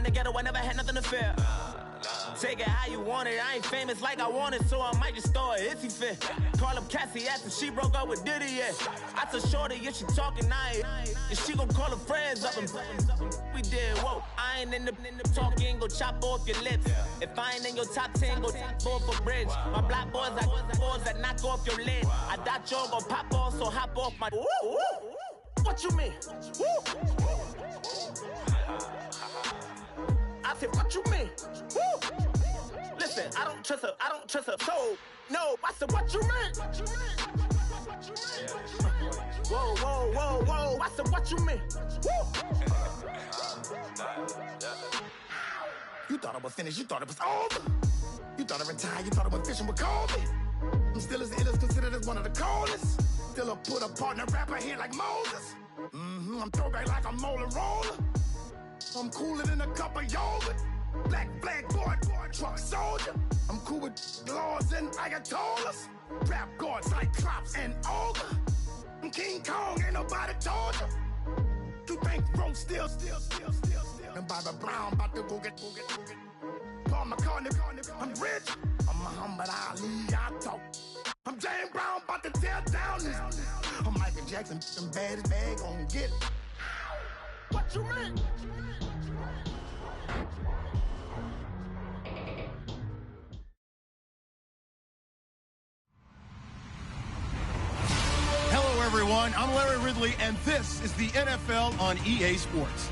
the ghetto, I never had nothing to fear. Take it how you want it, I ain't famous like I want it, so I might just throw it if he fit. Call up Cassie after she broke up with Diddy, yeah. I told Shorty if she talking, I ain't. And she gon' call her friends up and we did, whoa. I ain't in the talking, go chop off your lips. If I ain't in your top 10, go fall for bridge. My black boys, I got boys that knock off your lid. I thought y'all gon' pop off, so hop off my. What you mean? I said, what you mean? Listen, I don't trust her, so, no, I said, what you mean? Whoa, I said, what you mean? You thought it was finished, you thought it was over. You thought it retired, you thought it went fishing with Kobe. I'm still as ill as considered as one of the coldest. Still a put a partner rapper here like Moses. I'm throwback like a molar roller. I'm cooler than a cup of yogurt. Black flag boy, truck soldier. I'm cool with laws and ayatollahs. Rap gods like Cyclops and Olga. I'm King Kong, ain't nobody told you. You think Rose still. And Bobby Brown about to go get. Paul McCartney, I'm rich. I'm Muhammad Ali, I talk. I'm James Brown, about to tear down this. I'm Michael Jackson, them bad as bad, gon' get it. What you mean? Hello, everyone. I'm Larry Ridley, and this is the NFL on EA Sports.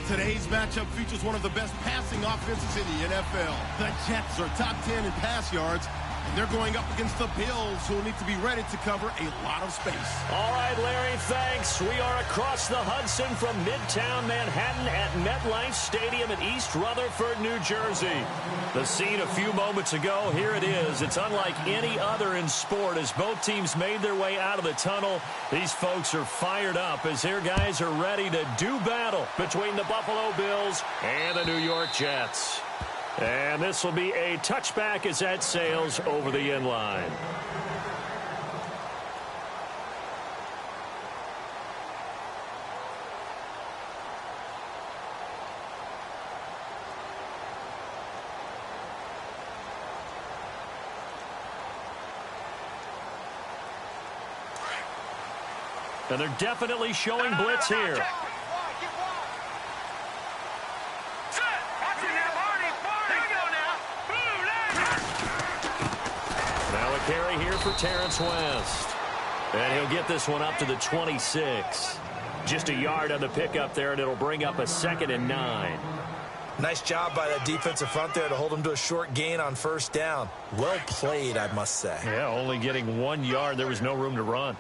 Today's matchup features one of the best passing offenses in the NFL. The Jets are top 10 in pass yards, and they're going up against the Bills, who will need to be ready to cover a lot of space. All right, Larry, thanks. We are across the Hudson from Midtown Manhattan at MetLife Stadium in East Rutherford, New Jersey. The scene a few moments ago, here it is. It's unlike any other in sport as both teams made their way out of the tunnel. These folks are fired up as their guys are ready to do battle between the Buffalo Bills and the New York Jets. And this will be a touchback as that sails over the end line. And they're definitely showing blitz here. Carry here for Terrence West. And he'll get this one up to the 26. Just a yard on the pickup there, and it'll bring up a 2nd and 9. Nice job by that defensive front there to hold him to a short gain on first down. Well played, I must say. Yeah, only getting 1 yard. There was no room to run.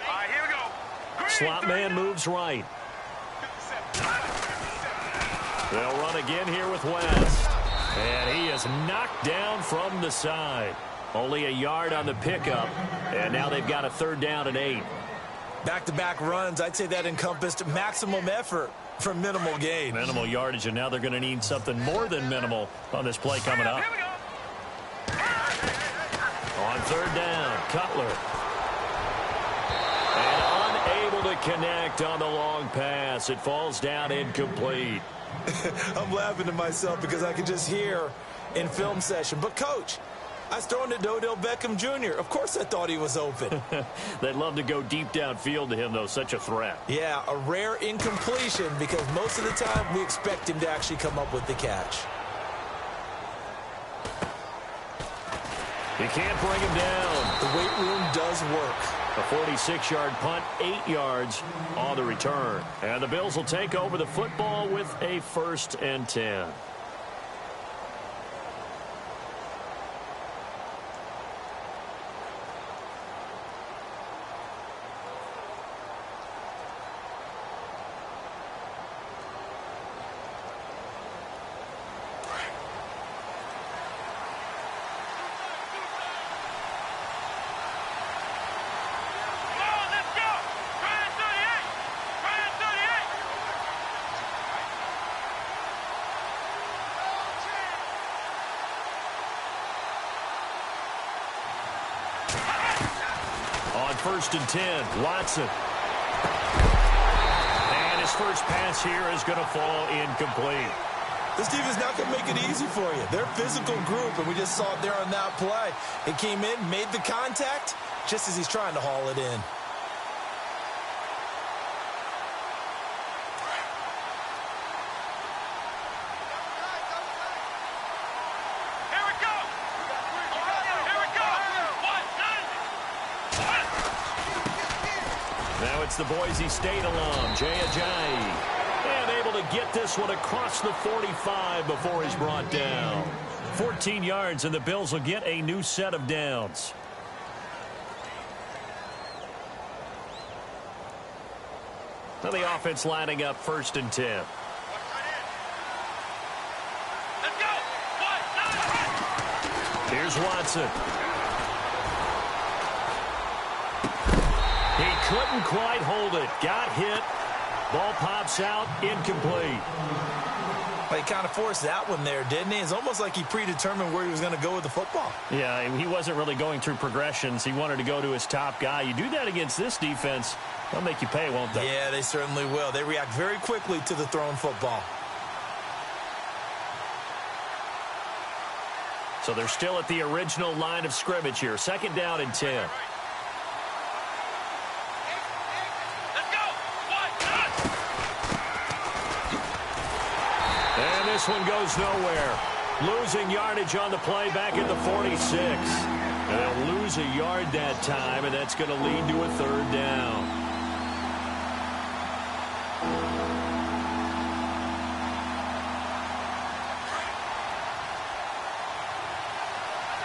All right, here we go. Slot man moves right. They'll run again here with West. And he is knocked down from the side. Only a yard on the pickup. And now they've got a 3rd down and 8. Back-to-back runs, I'd say that encompassed maximum effort for minimal gain. Minimal yardage, and now they're going to need something more than minimal on this play coming up. On 3rd down, Cutler. And unable to connect on the long pass. It falls down incomplete. I'm laughing to myself because I can just hear in film session. But, Coach, I was throwing to Odell Beckham Jr. Of course I thought he was open. They'd love to go deep downfield to him, though. Such a threat. Yeah, a rare incompletion because most of the time we expect him to actually come up with the catch. You can't bring him down. The weight room does work. A 46-yard punt, 8 yards on the return. And the Bills will take over the football with a 1st and 10. On 1st and 10, Watson. And his first pass here is going to fall incomplete. This defense is not going to make it easy for you. They're a physical group, and we just saw it there on that play. It came in, made the contact, just as he's trying to haul it in. Now it's the Boise State alum, Jay Ajayi. And able to get this one across the 45 before he's brought down. 14 yards, and the Bills will get a new set of downs. Now the offense lining up 1st and 10. Let's go! Here's Watson. He couldn't quite hold it. Got hit. Ball pops out. Incomplete. But he kind of forced that one there, didn't he? It's almost like he predetermined where he was going to go with the football. Yeah, he wasn't really going through progressions. He wanted to go to his top guy. You do that against this defense, they'll make you pay, won't they? Yeah, they certainly will. They react very quickly to the thrown football. So they're still at the original line of scrimmage here. 2nd down and 10. And this one goes nowhere. Losing yardage on the play back at the 46. And they'll lose a yard that time, and that's going to lead to a 3rd down.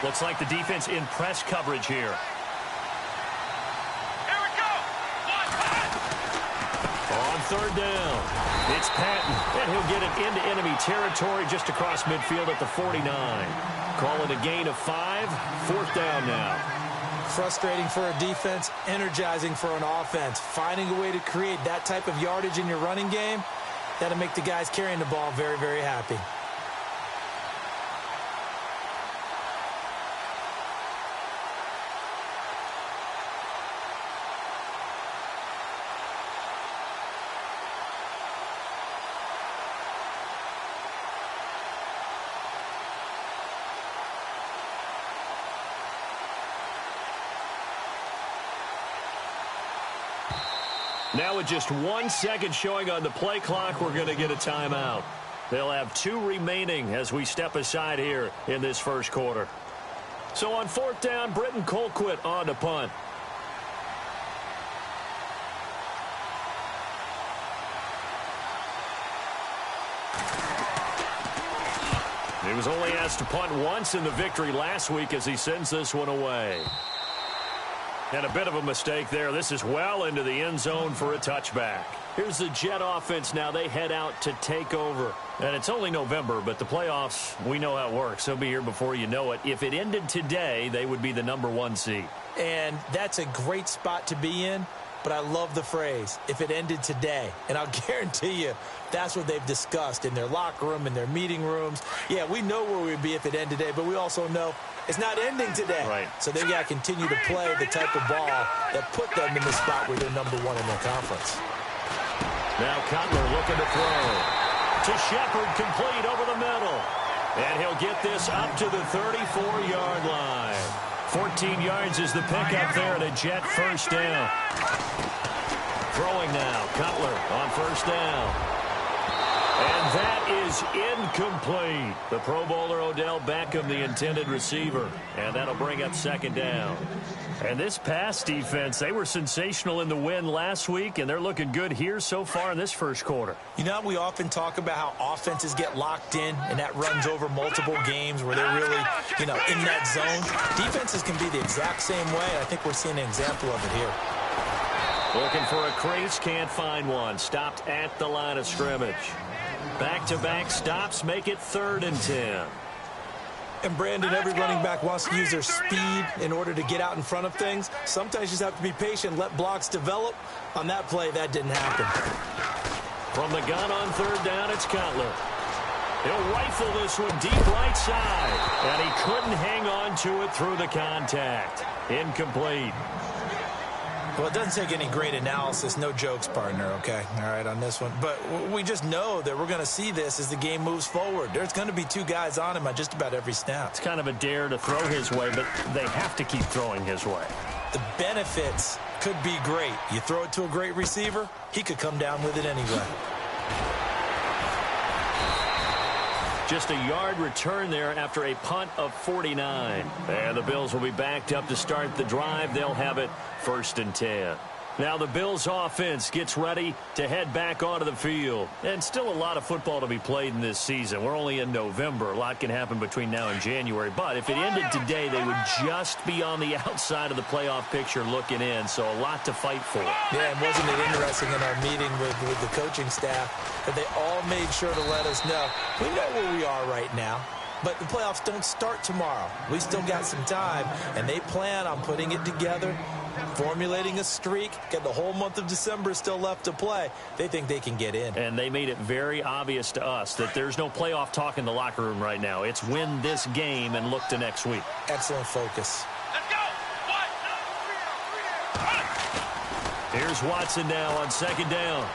Looks like the defense in press coverage here. Here we go! On 3rd down. It's Patton, and he'll get it into enemy territory just across midfield at the 49. Call it a gain of 5. 4th down now. Frustrating for a defense, energizing for an offense. Finding a way to create that type of yardage in your running game, that'll make the guys carrying the ball very, very happy. Now with just 1 second showing on the play clock, we're going to get a timeout. They'll have 2 remaining as we step aside here in this 1st quarter. So on 4th down, Britton Colquitt on to punt. He was only asked to punt once in the victory last week as he sends this one away. And a bit of a mistake there. This is well into the end zone for a touchback. Here's the Jet offense now. They head out to take over. And it's only November, but the playoffs, we know how it works. They'll be here before you know it. If it ended today, they would be the #1 seed. And that's a great spot to be in. But I love the phrase, if it ended today. And I'll guarantee you that's what they've discussed in their locker room, in their meeting rooms. Yeah, we know where we'd be if it ended today, but we also know it's not ending today. Right. So they've got to continue to play the type of ball that put them in the spot where they're #1 in their conference. Now Cutler looking to throw. To Shepard, complete over the middle. And he'll get this up to the 34-yard line. 14 yards is the pickup there, and a Jet 1st down. Throwing now, Cutler on 1st down. And that is incomplete. The Pro Bowler Odell Beckham, the intended receiver. And that'll bring up 2nd down. And this pass defense, they were sensational in the win last week, and they're looking good here so far in this 1st quarter. You know, we often talk about how offenses get locked in, and that runs over multiple games where they're really, in that zone. Defenses can be the exact same way. I think we're seeing an example of it here. Looking for a crease, can't find one. Stopped at the line of scrimmage. Back-to-back stops make it 3rd and 10. And, Brandon, every running back wants to use their speed in order to get out in front of things. Sometimes you just have to be patient, let blocks develop. On that play, that didn't happen. From the gun on 3rd down, it's Cutler. He'll rifle this one deep right side. And he couldn't hang on to it through the contact. Incomplete. Well, it doesn't take any great analysis. No jokes, partner, okay? All right, on this one. But we just know that we're going to see this as the game moves forward. There's going to be two guys on him on just about every snap. It's kind of a dare to throw his way, but they have to keep throwing his way. The benefits could be great. You throw it to a great receiver, he could come down with it anyway. Just a yard return there after a punt of 49. And the Bills will be backed up to start the drive. They'll have it 1st and 10. Now the Bills offense gets ready to head back onto the field. And still a lot of football to be played in this season. We're only in November. A lot can happen between now and January. But if it ended today, they would just be on the outside of the playoff picture looking in. So a lot to fight for. Yeah, and wasn't it interesting in our meeting with the coaching staff that they all made sure to let us know, we know where we are right now. But the playoffs don't start tomorrow. We still got some time, and they plan on putting it together, formulating a streak, get the whole month of December still left to play. They think they can get in. And they made it very obvious to us that there's no playoff talk in the locker room right now. It's win this game and look to next week. Excellent focus. Let's go. Here's Watson now on 2nd down.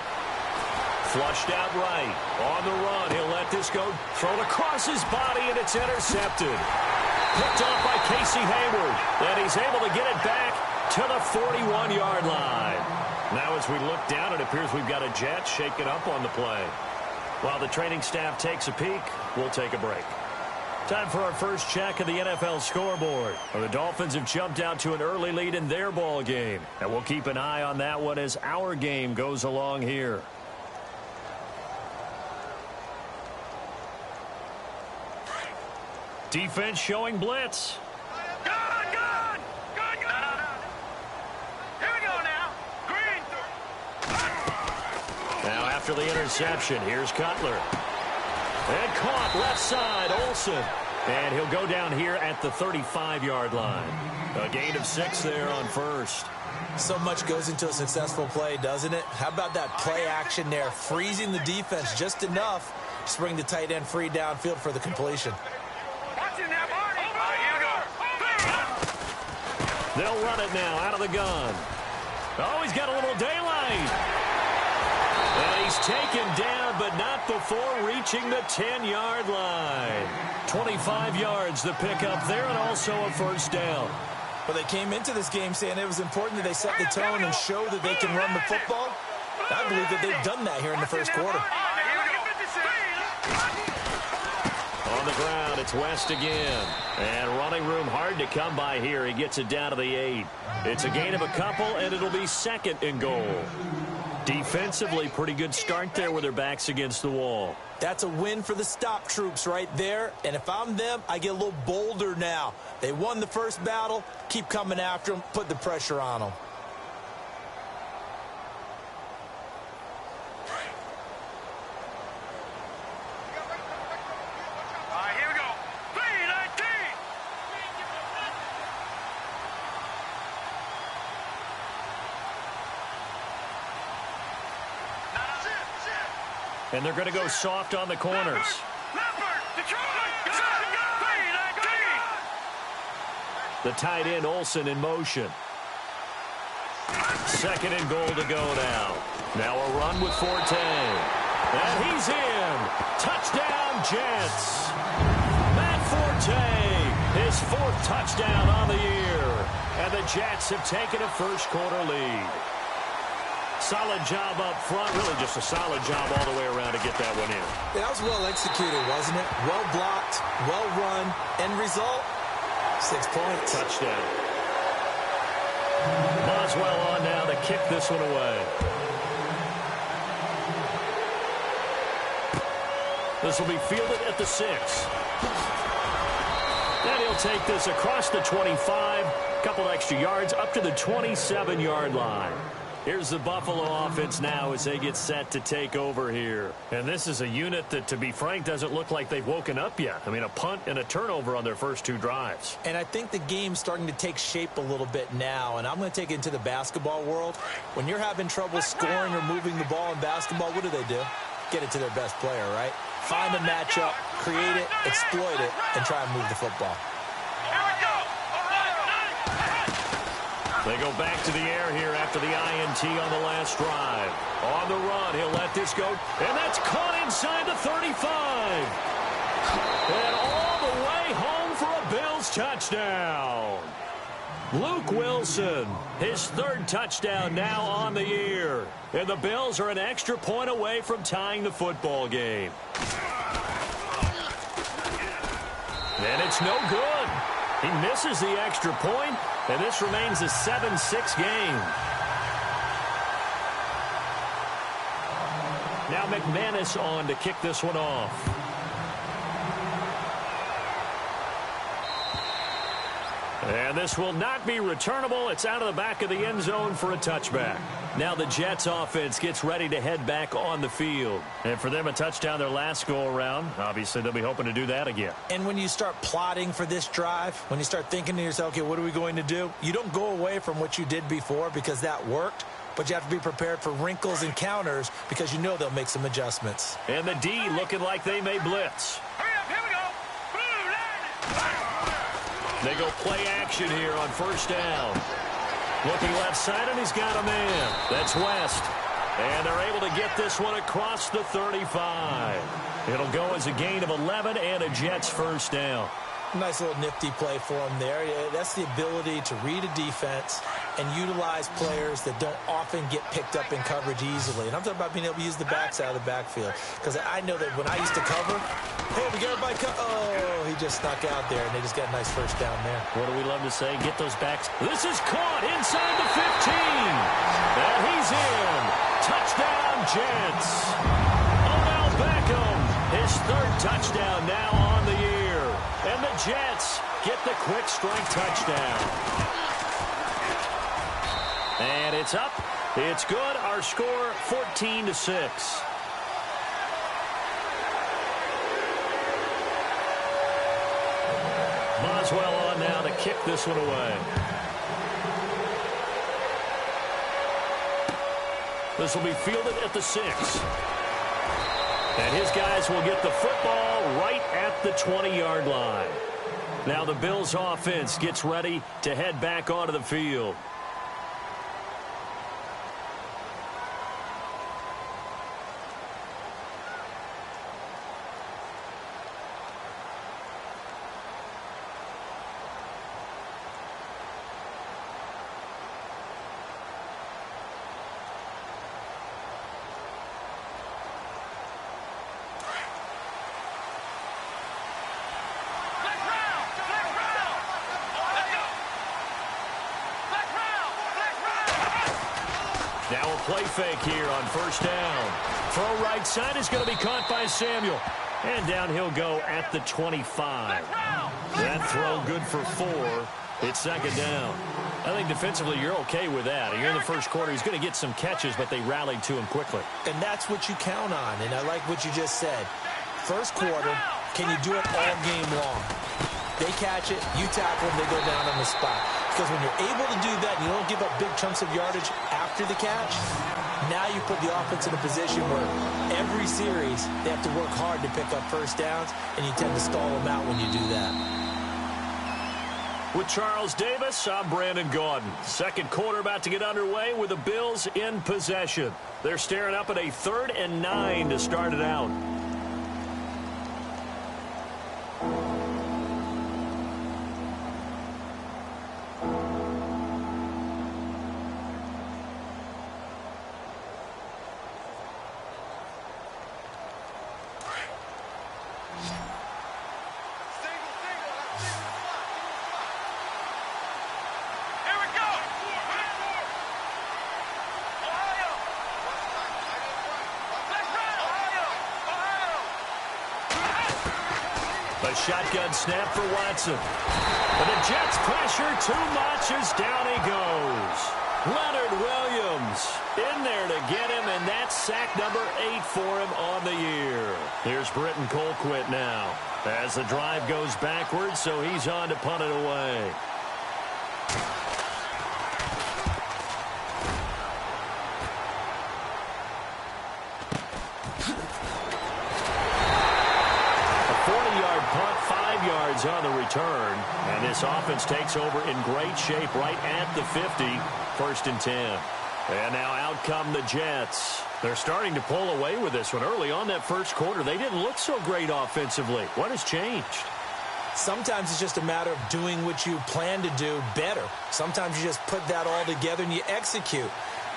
Flushed out right. On the run. He'll let this go. Thrown across his body, and it's intercepted. Picked off by Casey Hayward. And he's able to get it back to the 41-yard line. Now as we look down, it appears we've got a Jet shaken up on the play. While the training staff takes a peek, we'll take a break. Time for our first check of the NFL scoreboard. The Dolphins have jumped out to an early lead in their ball game. And we'll keep an eye on that one as our game goes along here. Defense showing blitz. Good. Here we go now. Green. Now after the interception, here's Cutler. And caught left side, Olsen. And he'll go down here at the 35-yard line. A gain of 6 there on 1st. So much goes into a successful play, doesn't it? How about that play action there, freezing the defense just enough to bring the tight end free downfield for the completion. They'll run it now out of the gun. Oh, he's got a little daylight. And he's taken down, but not before reaching the 10-yard line. 25 yards the pickup there, and also a 1st down. Well, they came into this game saying it was important that they set the tone and show that they can run the football. I believe that they've done that here in the 1st quarter. On the ground, it's West again. And running room hard to come by here. He gets it down to the 8. It's a gain of a couple, and it'll be 2nd and goal. Defensively, pretty good start there with their backs against the wall. That's a win for the stop troops right there. And if I'm them, I get a little bolder now. They won the first battle. Keep coming after them. Put the pressure on them. And they're going to go soft on the corners. The tight end, Olsen, in motion. 2nd and goal to go now. Now a run with Forte. And he's in. Touchdown, Jets. Matt Forte, his 4th touchdown on the year. And the Jets have taken a 1st quarter lead. Solid job up front. Really just a solid job all the way around to get that one in. Yeah, that was well executed, wasn't it? Well blocked, well run. End result, 6 points. Touchdown. Boswell on now to kick this one away. This will be fielded at the 6. And he'll take this across the 25. Couple extra yards up to the 27-yard line. Here's the Buffalo offense now as they get set to take over here. And this is a unit that, to be frank, doesn't look like they've woken up yet. I mean, a punt and a turnover on their first 2 drives. And I think the game's starting to take shape a little bit now. And I'm going to take it into the basketball world. When you're having trouble scoring or moving the ball in basketball, what do? Get it to their best player, right? Find a matchup, create it, exploit it, and try and move the football. Here we go. They go back to the air here after the INT on the last drive. On the run, he'll let this go. And that's caught inside the 35. And all the way home for a Bills touchdown. Luke Wilson, his third touchdown now on the year. And the Bills are an extra point away from tying the football game. And it's no good. He misses the extra point, and this remains a 7-6 game. Now McManus on to kick this one off. And this will not be returnable. It's out of the back of the end zone for a touchback. Now the Jets offense gets ready to head back on the field. And for them, a touchdown their last go-around. Obviously, they'll be hoping to do that again. And when you start plotting for this drive, when you start thinking to yourself, okay, what are we going to do? You don't go away from what you did before because that worked. But you have to be prepared for wrinkles and counters because you know they'll make some adjustments. And the D looking like they may blitz. Hurry up, here we go. Blue line. They go play action here on first down. Looking left side, and he's got a man. That's West. And they're able to get this one across the 35. It'll go as a gain of 11 and a Jets first down. Nice little nifty play for him there. That's the ability to read a defense and utilize players that don't often get picked up in coverage easily. And I'm talking about being able to use the backside of the backfield. Because I know that when I used to cover, hey, we got everybody oh, he just snuck out there, and they just got a nice first down there. What do we love to say? Get those backs. This is caught inside the 15. And he's in. Touchdown, Jets. Odell Beckham, his third touchdown now on the year. And the Jets get the quick strike touchdown. And it's up. It's good. Our score, 14-6. Boswell on now to kick this one away. This will be fielded at the 6. And his guys will get the football right at the 20-yard line. Now the Bills offense gets ready to head back onto the field. Now a play fake here on first down. Throw right side is going to be caught by Samuel. And down he'll go at the 25. That throw good for 4. It's second down. I think defensively you're okay with that. Here in the first quarter, he's going to get some catches, but they rallied to him quickly. And that's what you count on. And I like what you just said. First quarter, can you do it all game long? They catch it, you tackle them, they go down on the spot. Because when you're able to do that and you don't give up big chunks of yardage after the catch, now you put the offense in a position where every series they have to work hard to pick up first downs, and you tend to stall them out when you do that. With Charles Davis, I'm Brandon Gaudin. Second quarter about to get underway with the Bills in possession. They're staring up at a 3rd and 9 to start it out. A shotgun snap for Watson. But the Jets pressure too much as down he goes. Leonard Williams in there to get him, and that's sack number 8 for him on the year. Here's Britton Colquitt now as the drive goes backwards, so he's on to punt it away. yards on the return. And this offense takes over in great shape right at the 50. 1st and 10. And now out come the Jets. They're starting to pull away with this one. Early on that first quarter, they didn't look so great offensively. What has changed? Sometimes it's just a matter of doing what you plan to do better. Sometimes you just put that all together and you execute.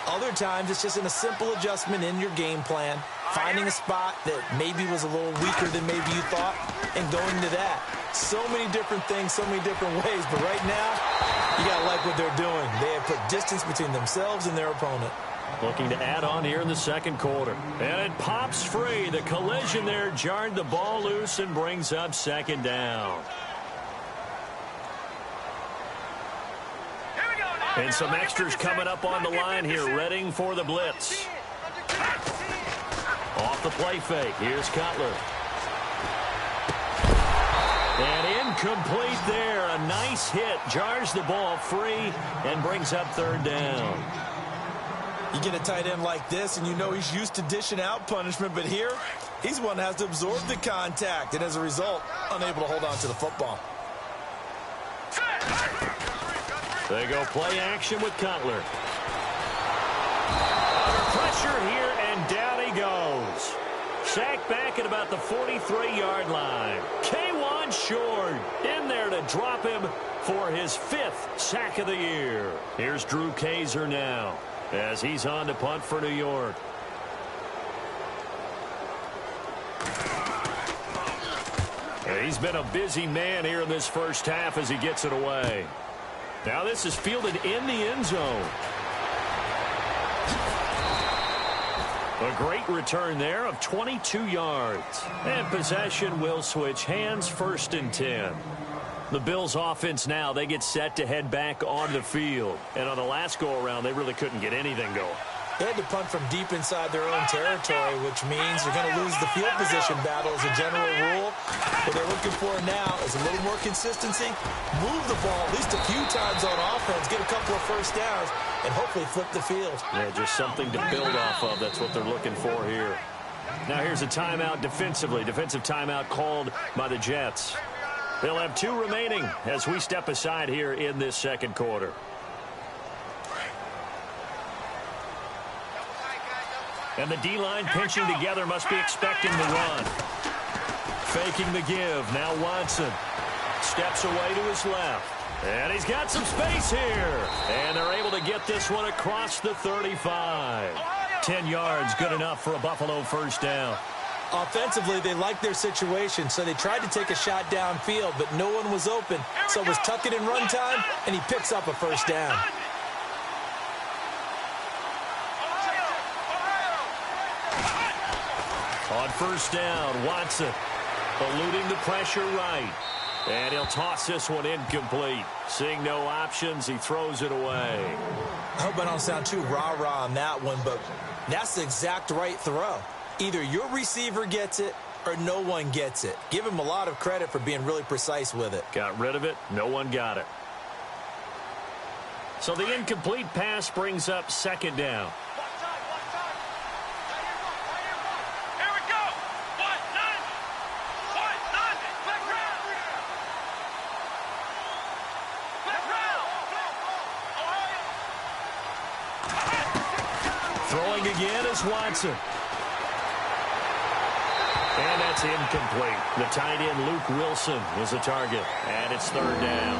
Other times it's just in a simple adjustment in your game plan, finding a spot that maybe was a little weaker than maybe you thought, and going to that. So many different things, so many different ways, but right now, you got to like what they're doing. They have put distance between themselves and their opponent. Looking to add on here in the second quarter. And it pops free. The collision there jarred the ball loose and brings up 2nd down. And some extras coming up on the line here, readying for the blitz. Off the play fake. Here's Cutler. And incomplete there. A nice hit. Jars the ball free and brings up 3rd down. You get a tight end like this, and you know he's used to dishing out punishment, but here, he's one that has to absorb the contact, and as a result, unable to hold on to the football. They go play action with Cutler. Under pressure here, and down he goes. Sacked back at about the 43-yard line. K1 short in there to drop him for his 5th sack of the year. Here's Drew Kaiser now as he's on to punt for New York. He's been a busy man here in this first half as he gets it away. Now this is fielded in the end zone. A great return there of 22 yards. And possession will switch hands. 1st and 10. The Bills offense now, they get set to head back on the field. And on the last go-around, they really couldn't get anything going. They had to punt from deep inside their own territory, which means they're going to lose the field position battle as a general rule. What they're looking for now is a little more consistency, move the ball at least a few times on offense, get a couple of first downs, and hopefully flip the field. Yeah, just something to build off of. That's what they're looking for here. Now here's a timeout defensively. Defensive timeout called by the Jets. They'll have 2 remaining as we step aside here in this second quarter. And the D-line pinching together, must be expecting the run. Faking the give. Now Watson steps away to his left. And he's got some space here. And they're able to get this one across the 35. 10 yards, good enough for a Buffalo first down. Offensively, they liked their situation, so they tried to take a shot downfield, but no one was open. So it was tuck it in run time, and he picks up a first down. On first down, Watson eluding the pressure right. And he'll toss this one incomplete. Seeing no options, he throws it away. I hope I don't sound too rah-rah on that one, but that's the exact right throw. Either your receiver gets it or no one gets it. Give him a lot of credit for being really precise with it. Got rid of it. No one got it. So the incomplete pass brings up 2nd down. Throwing again is Watson. And that's incomplete. The tight end, Luke Wilson, was the target. And it's 3rd down.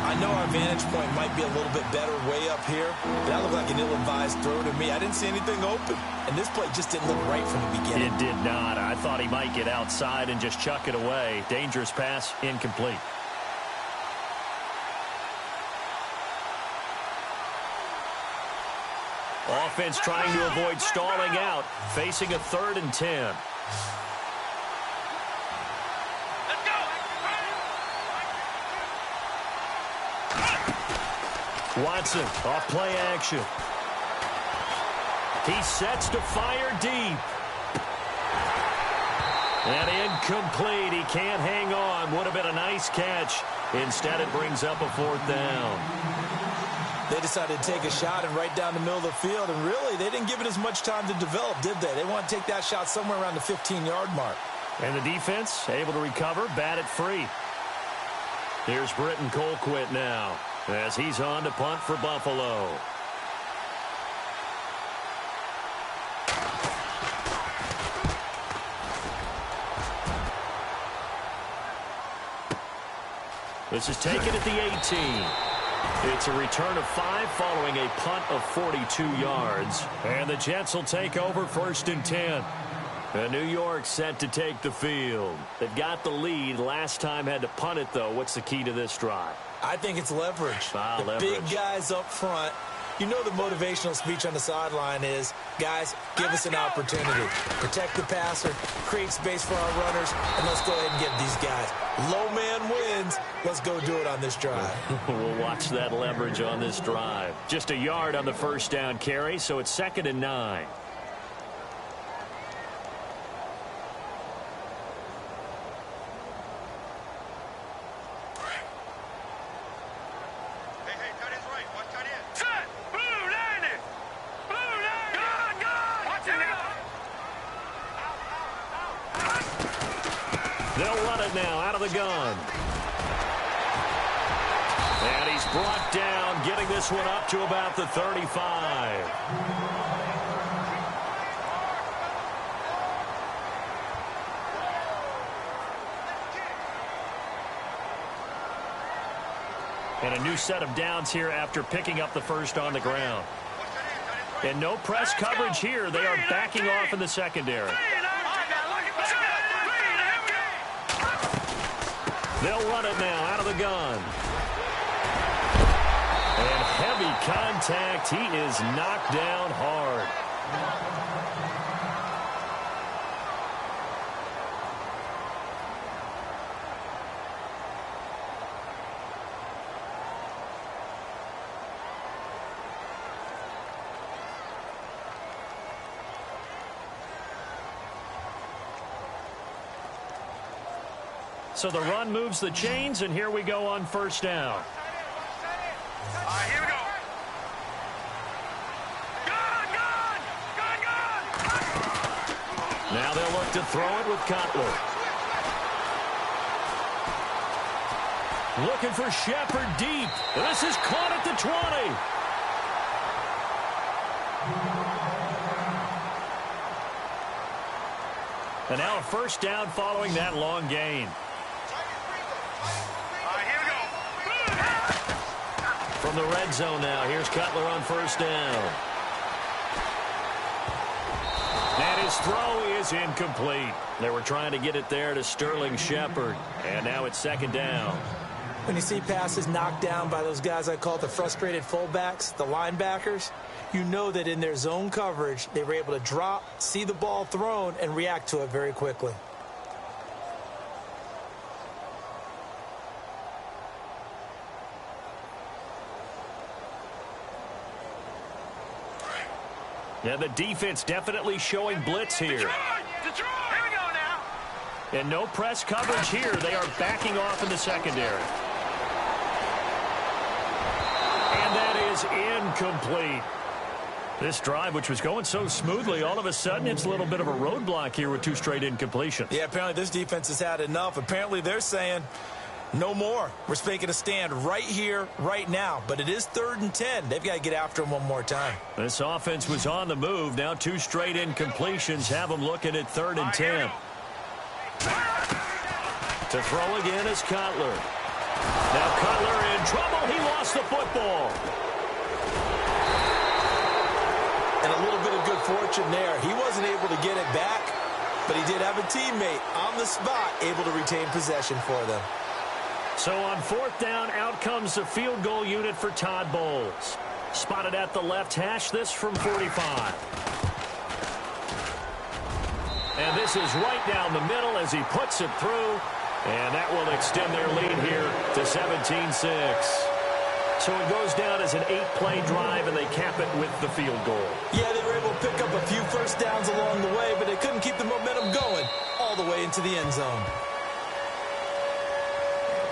I know our vantage point might be a little bit better way up here, but that looked like an ill-advised throw to me. I didn't see anything open, and this play just didn't look right from the beginning. It did not. I thought he might get outside and just chuck it away. Dangerous pass, incomplete. Offense trying to avoid stalling out, facing a 3rd and 10. Watson off play action. He sets to fire deep. And incomplete. He can't hang on. Would have been a nice catch. Instead, it brings up a 4th down. They decided to take a shot and right down the middle of the field, and really, they didn't give it as much time to develop, did they? They want to take that shot somewhere around the 15-yard mark. And the defense able to recover, bat it free. Here's Britton Colquitt now as he's on to punt for Buffalo. This is taken at the 18. It's a return of 5 following a punt of 42 yards. And the Jets will take over 1st and 10. And New York set to take the field. They've got the lead. Last time had to punt it, though. What's the key to this drive? I think it's leverage. Big guys up front. You know the motivational speech on the sideline is, guys, give us an opportunity. Protect the passer, create space for our runners, and let's go ahead and get these guys. Low man wins. Let's go do it on this drive. We'll watch that leverage on this drive. Just a yard on the first down carry, so it's 2nd and 9. They'll run it now out of the gun. And he's brought down, getting this one up to about the 35. And a new set of downs here after picking up the first on the ground. And no press coverage here. They are backing off in the secondary. They'll run it now out of the gun. And heavy contact. He is knocked down hard. So the run moves the chains, and here we go on first down. All right, here we go. Gun! Now they'll look to throw it with Cutler. Looking for Shepard deep. This is caught at the 20. And now a first down following that long gain. From the red zone now, here's Cutler on first down. And his throw is incomplete. They were trying to get it there to Sterling Shepard. And now it's 2nd down. When you see passes knocked down by those guys I call the frustrated fullbacks, the linebackers, you know that in their zone coverage, they were able to drop, see the ball thrown, and react to it very quickly. Yeah, the defense definitely showing blitz here. Detroit! Here we go now. And no press coverage here. They are backing off in the secondary. And that is incomplete. This drive, which was going so smoothly, all of a sudden it's a little bit of a roadblock here with 2 straight incompletions. Yeah, apparently this defense has had enough. Apparently they're saying, no more. We're making a stand right here, right now. But it is 3rd and 10. They've got to get after him one more time. This offense was on the move. Now 2 straight incompletions have them looking at 3rd and 10. To throw again is Cutler. Now Cutler in trouble. He lost the football. And a little bit of good fortune there. He wasn't able to get it back, but he did have a teammate on the spot able to retain possession for them. So on 4th down, out comes the field goal unit for Todd Bowles. Spotted at the left hash, this from 45. And this is right down the middle as he puts it through. And that will extend their lead here to 17-6. So it goes down as an 8-play drive, and they cap it with the field goal. Yeah, they were able to pick up a few first downs along the way, but they couldn't keep the momentum going all the way into the end zone.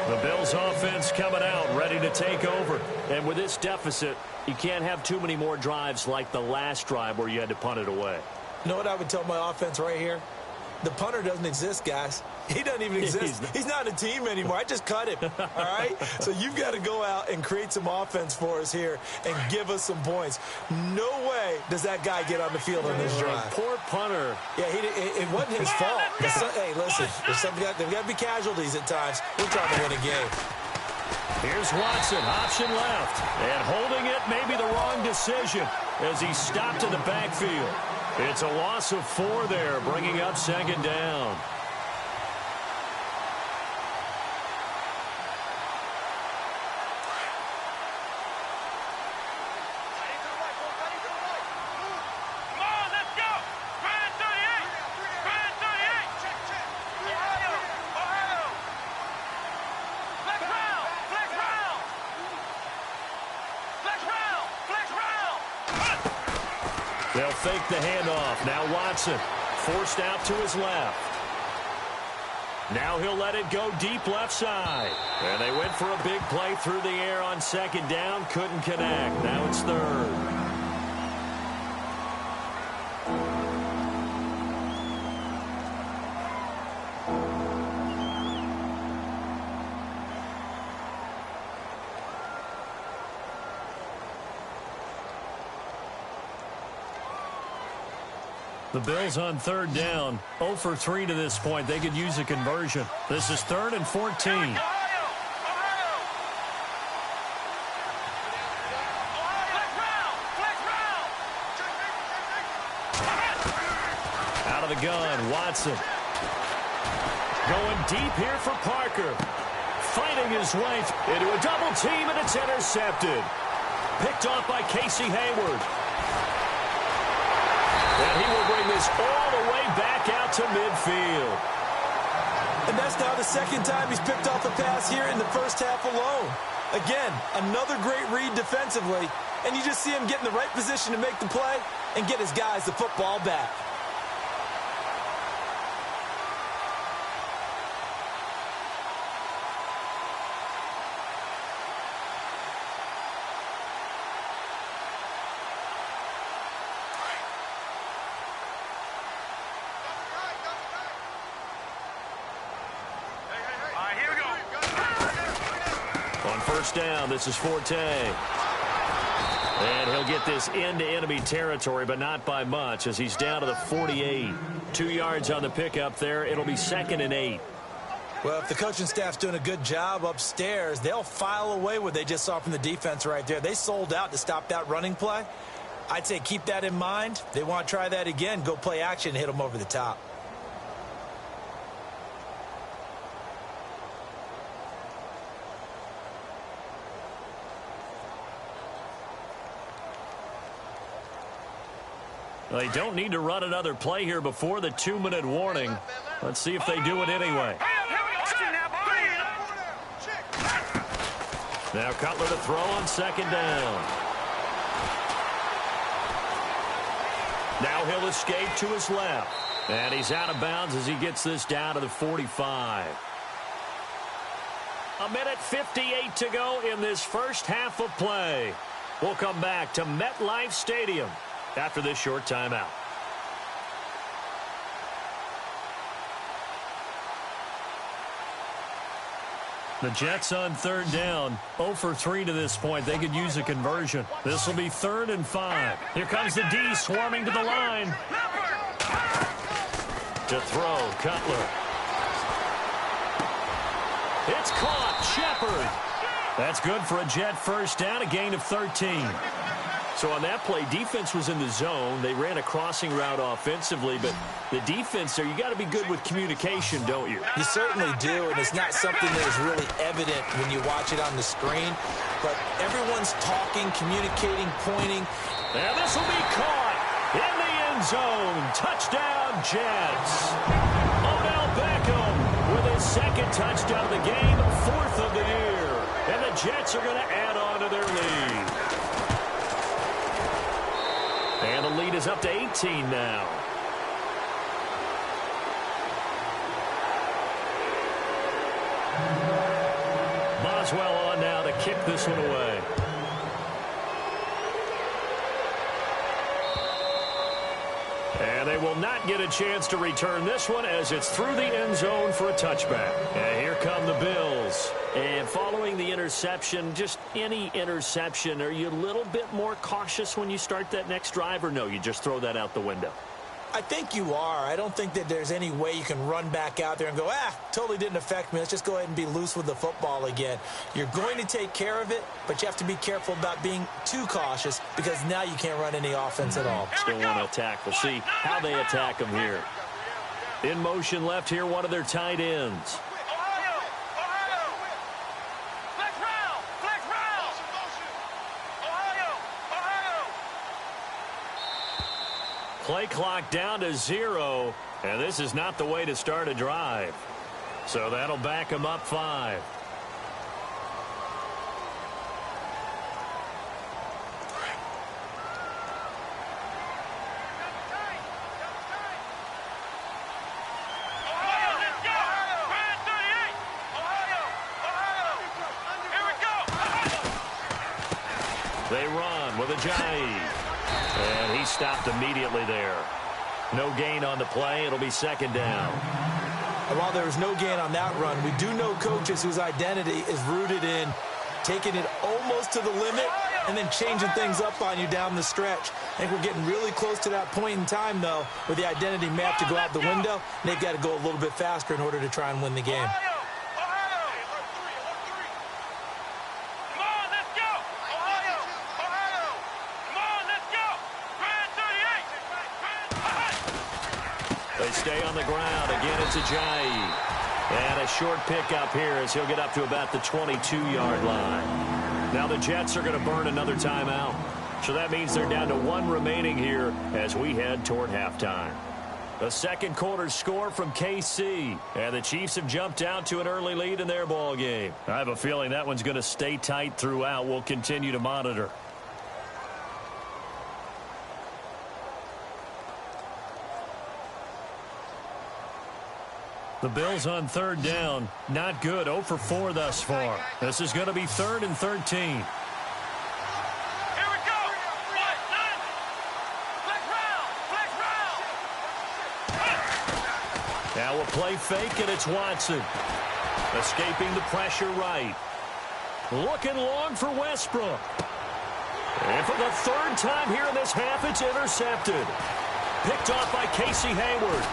The Bills offense coming out, ready to take over. And with this deficit, you can't have too many more drives like the last drive where you had to punt it away. You know what I would tell my offense right here? The punter doesn't exist, guys. He doesn't even exist. He's not a team anymore. I just cut him, all right? So you've got to go out and create some offense for us here and give us some points. No way does that guy get on the field on this drive. Poor punter. Yeah, it wasn't his fault. Hey, listen, there's got to be casualties at times. We're trying to win a game. Here's Watson, option left. And holding it may be the wrong decision as he stopped in the backfield. It's a loss of 4 there, bringing up second down. They'll fake the handoff. Now Watson forced out to his left. Now he'll let it go deep left side. And they went for a big play through the air on second down. Couldn't connect. Now it's third. The Bills on third down, 0 for 3 to this point. They could use a conversion. This is 3rd and 14. Out of the gun, Watson. Going deep here for Parker. Fighting his way into a double team, and it's intercepted. Picked off by Casey Hayward. And he will bring this all the way back out to midfield. And that's now the second time he's picked off a pass here in the first half alone. Again, another great read defensively, and you just see him get in the right position to make the play and get his guys the football back. First down, this is Forte. And he'll get this into enemy territory, but not by much as he's down to the 48. 2 yards on the pickup there. It'll be 2nd and 8. Well, if the coaching staff's doing a good job upstairs, they'll file away what they just saw from the defense right there. They sold out to stop that running play. I'd say keep that in mind. They want to try that again. Go play action and hit them over the top. They don't need to run another play here before the 2-minute warning. Let's see if they do it anyway. Now Cutler to throw on second down. Now he'll escape to his left. And he's out of bounds as he gets this down to the 45. 1:58 to go in this first half of play. We'll come back to MetLife Stadium after this short timeout. The Jets on third down, 0 for 3 to this point. They could use a conversion. This will be 3rd and 5. Here comes the D swarming to the line. To throw, Cutler. It's caught, Shepard. That's good for a Jet first down, a gain of 13. So on that play, defense was in the zone. They ran a crossing route offensively, but the defense there, you got to be good with communication, don't you? You certainly do, and it's not something that is really evident when you watch it on the screen. But everyone's talking, communicating, pointing. And this will be caught in the end zone. Touchdown, Jets. Odell Beckham with his 2nd touchdown of the game, 4th of the year. And the Jets are going to add on to their lead. And the lead is up to 18 now. Boswell on now to kick this one away. And they will not get a chance to return this one as it's through the end zone for a touchback. And here come the Bills. And following the interception, just any interception, are you a little bit more cautious when you start that next drive, or no, you just throw that out the window? I think you are. I don't think that there's any way you can run back out there and go, totally didn't affect me. Let's just go ahead and be loose with the football again. You're going to take care of it, but you have to be careful about being too cautious because now you can't run any offense at all. Still want to attack. We'll see how they attack them here. In motion left here, one of their tight ends. Play clock down to 0, and this is not the way to start a drive. So that'll back them up 5. They run with Ajayi. And he stopped immediately there. No gain on the play. It'll be second down. And while there was no gain on that run, we do know coaches whose identity is rooted in taking it almost to the limit and then changing things up on you down the stretch. I think we're getting really close to that point in time, though, where the identity map to go out the window, and they've got to go a little bit faster in order to try and win the game. They stay on the ground. Again, it's Ajayi. And a short pickup here as he'll get up to about the 22-yard line. Now the Jets are going to burn another timeout. So that means they're down to 1 remaining here as we head toward halftime. The second quarter score from KC. And the Chiefs have jumped out to an early lead in their ball game. I have a feeling that one's going to stay tight throughout. We'll continue to monitor. The Bills on third down. Not good. 0 for 4 thus far. This is going to be 3rd and 13. Here we go. Flex round. Now a play fake, and it's Watson. Escaping the pressure right. Looking long for Westbrook. And for the 3rd time here in this half, it's intercepted. Picked off by Casey Hayward.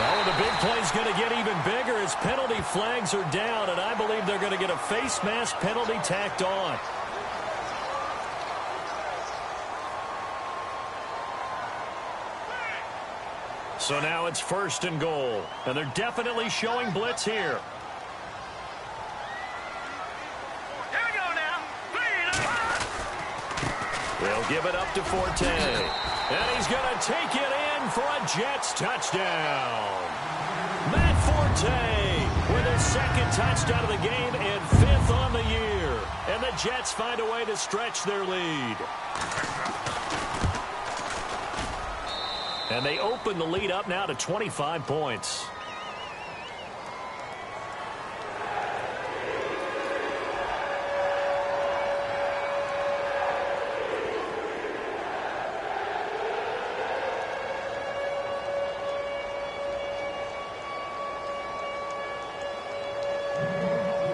Oh, the big play's going to get even bigger as penalty flags are down, and I believe they're going to get a face mask penalty tacked on. So now it's 1st and goal, and they're definitely showing blitz here. Here we go now. They'll give it up to Forte. And he's going to take it in for a Jets touchdown. Matt Forte with his 2nd touchdown of the game and 5th on the year. And the Jets find a way to stretch their lead. And they open the lead up now to 25 points.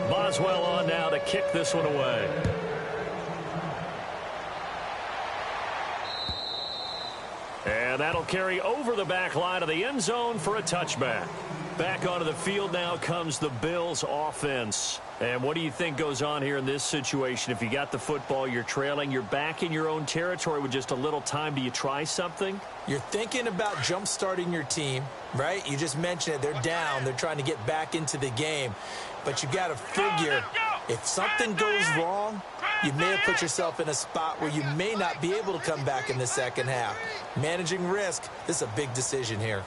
Boswell on now to kick this one away. And that'll carry over the back line of the end zone for a touchback. Back onto the field now comes the Bills offense. And what do you think goes on here in this situation? If you got the football, you're trailing, you're back in your own territory with just a little time. Do you try something? You're thinking about jump-starting your team, right? You just mentioned it. They're down. They're trying to get back into the game. But you got to figure if something goes wrong, you may have put yourself in a spot where you may not be able to come back in the second half. Managing risk, this is a big decision here.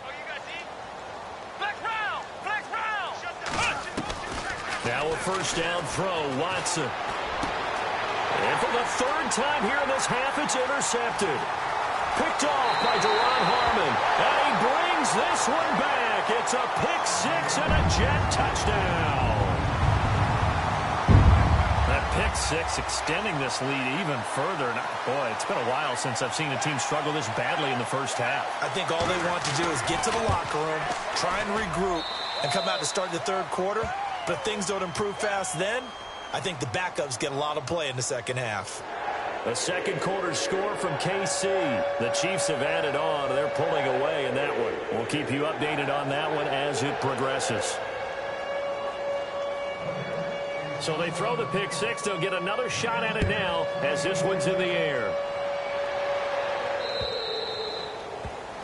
Now a 1st down throw, Watson. And for the 3rd time here in this half, it's intercepted. Picked off by Deron Harmon. And he brings this one back. It's a pick 6 and a Jet touchdown. That pick Pick six, extending this lead even further. And, boy, it's been a while since I've seen a team struggle this badly in the first half. I think all they want to do is get to the locker room, try and regroup, and come out to start the third quarter. But if things don't improve fast then, I think the backups get a lot of play in the second half. The second quarter score from KC. The Chiefs have added on. They're pulling away in that one. We'll keep you updated on that one as it progresses. So they throw the pick six. They'll get another shot at it now as this one's in the air.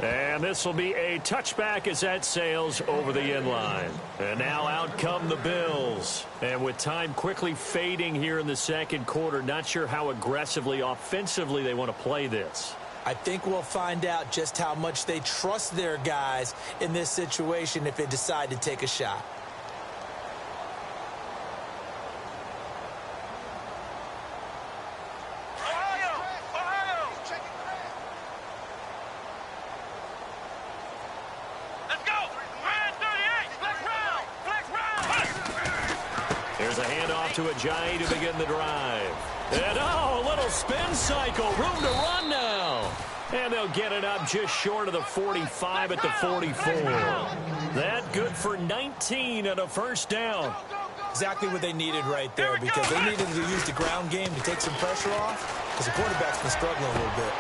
And this will be a touchback as that sails over the end line. And now out come the Bills. And with time quickly fading here in the second quarter, not sure how aggressively, offensively they want to play this. I think we'll find out just how much they trust their guys in this situation if they decide to take a shot. To Ajayi to begin the drive. And, oh, a little spin cycle. Room to run now. And they'll get it up just short of the 45 at the 44. That good for 19 and a first down. Exactly what they needed right there because they needed to use the ground game to take some pressure off because the quarterback's been struggling a little bit.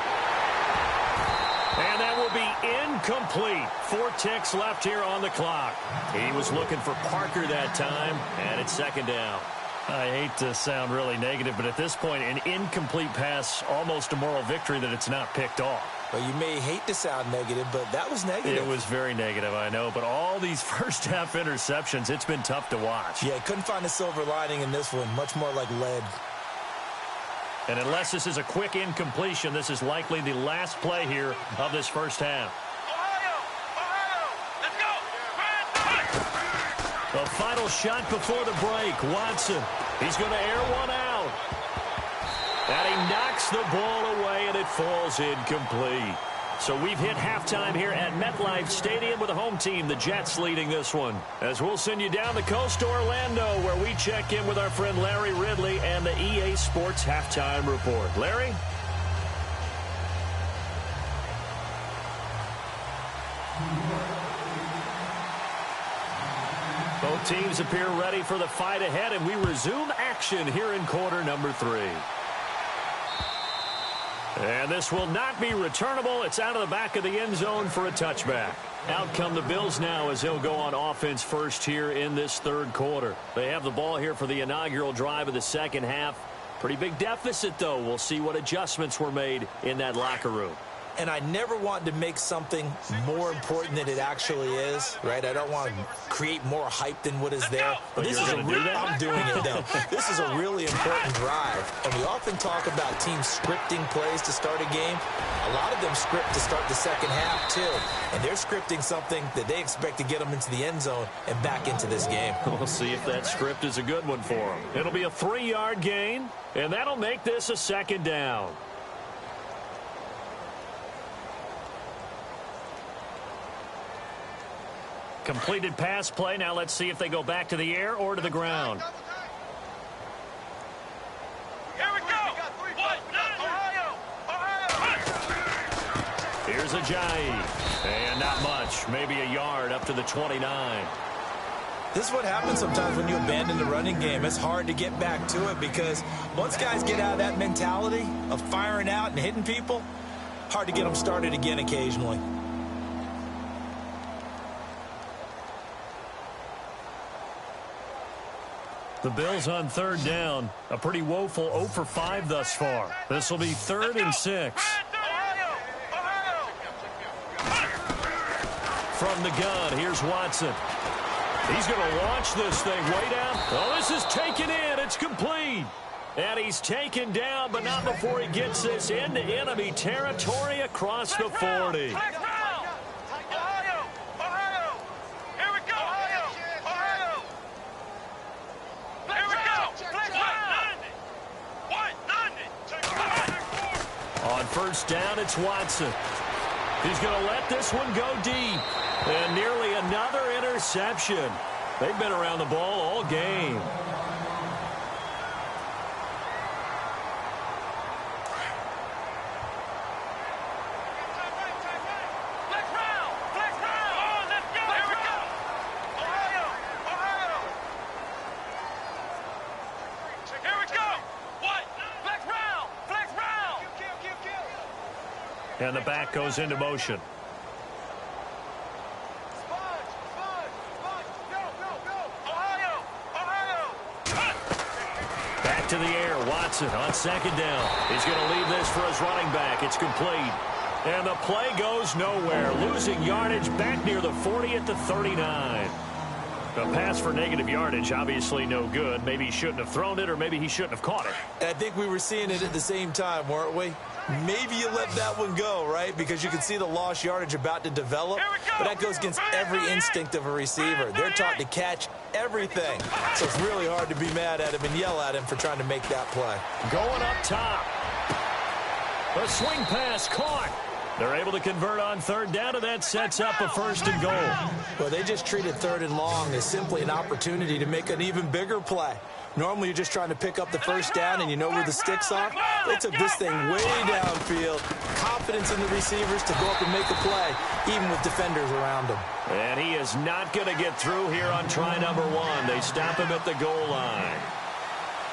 And that will be incomplete. 4 ticks left here on the clock. He was looking for Parker that time, and it's second down. I hate to sound really negative, but at this point, an incomplete pass, almost a moral victory that it's not picked off. Well, you may hate to sound negative, but that was negative. It was very negative, I know, but all these first-half interceptions, it's been tough to watch. Yeah, couldn't find a silver lining in this one, much more like lead. And unless this is a quick incompletion, this is likely the last play here of this first half. The final shot before the break. Watson. He's going to air one out. And he knocks the ball away, and it falls incomplete. So we've hit halftime here at MetLife Stadium with the home team, the Jets, leading this one. As we'll send you down the coast to Orlando, where we check in with our friend Larry Ridley and the EA Sports Halftime Report. Larry? Both teams appear ready for the fight ahead, and we resume action here in quarter number 3. And this will not be returnable. It's out of the back of the end zone for a touchback. Out come the Bills now as they'll go on offense first here in this third quarter. They have the ball here for the inaugural drive of the second half. Pretty big deficit, though. We'll see what adjustments were made in that locker room. And I never want to make something more important than it actually is, right? I don't want to create more hype than what is there. But this is a real, I'm doing it, though. This is a really important drive. And we often talk about teams scripting plays to start a game. A lot of them script to start the second half, too. And they're scripting something that they expect to get them into the end zone and back into this game. We'll see if that script is a good one for them. It'll be a 3-yard gain, and that'll make this a second down. Completed pass play. Now let's see if they go back to the air or to the ground. Here we go. Here's Ajayi. And not much. Maybe a yard up to the 29. This is what happens sometimes when you abandon the running game. It's hard to get back to it because once guys get out of that mentality of firing out and hitting people, hard to get them started again occasionally. The Bills on third down. A pretty woeful 0 for 5 thus far. This will be 3rd and 6. From the gun, here's Watson. He's going to launch this thing way down. Oh, this is taken in. It's complete. And he's taken down, but not before he gets this into enemy territory across the 40. On first down, it's Watson. He's going to let this one go deep. And nearly another interception. They've been around the ball all game. And the back goes into motion. Back to the air. Watson on second down. He's going to leave this for his running back. It's complete. And the play goes nowhere. Losing yardage back near the 40 at the 39. A pass for negative yardage, obviously no good. Maybe he shouldn't have thrown it, or maybe he shouldn't have caught it. And I think we were seeing it at the same time, weren't we? Maybe you let that one go, right? Because you can see the lost yardage about to develop. But that goes against every instinct of a receiver. They're taught to catch everything. So it's really hard to be mad at him and yell at him for trying to make that play. Going up top. A swing pass caught. They're able to convert on third down, and that sets up a 1st and goal. Well, they just treated 3rd and long as simply an opportunity to make an even bigger play. Normally, you're just trying to pick up the 1st down, and you know where the sticks are. They took this thing way downfield. Confidence in the receivers to go up and make a play, even with defenders around them. And he is not going to get through here on try number 1. They stop him at the goal line.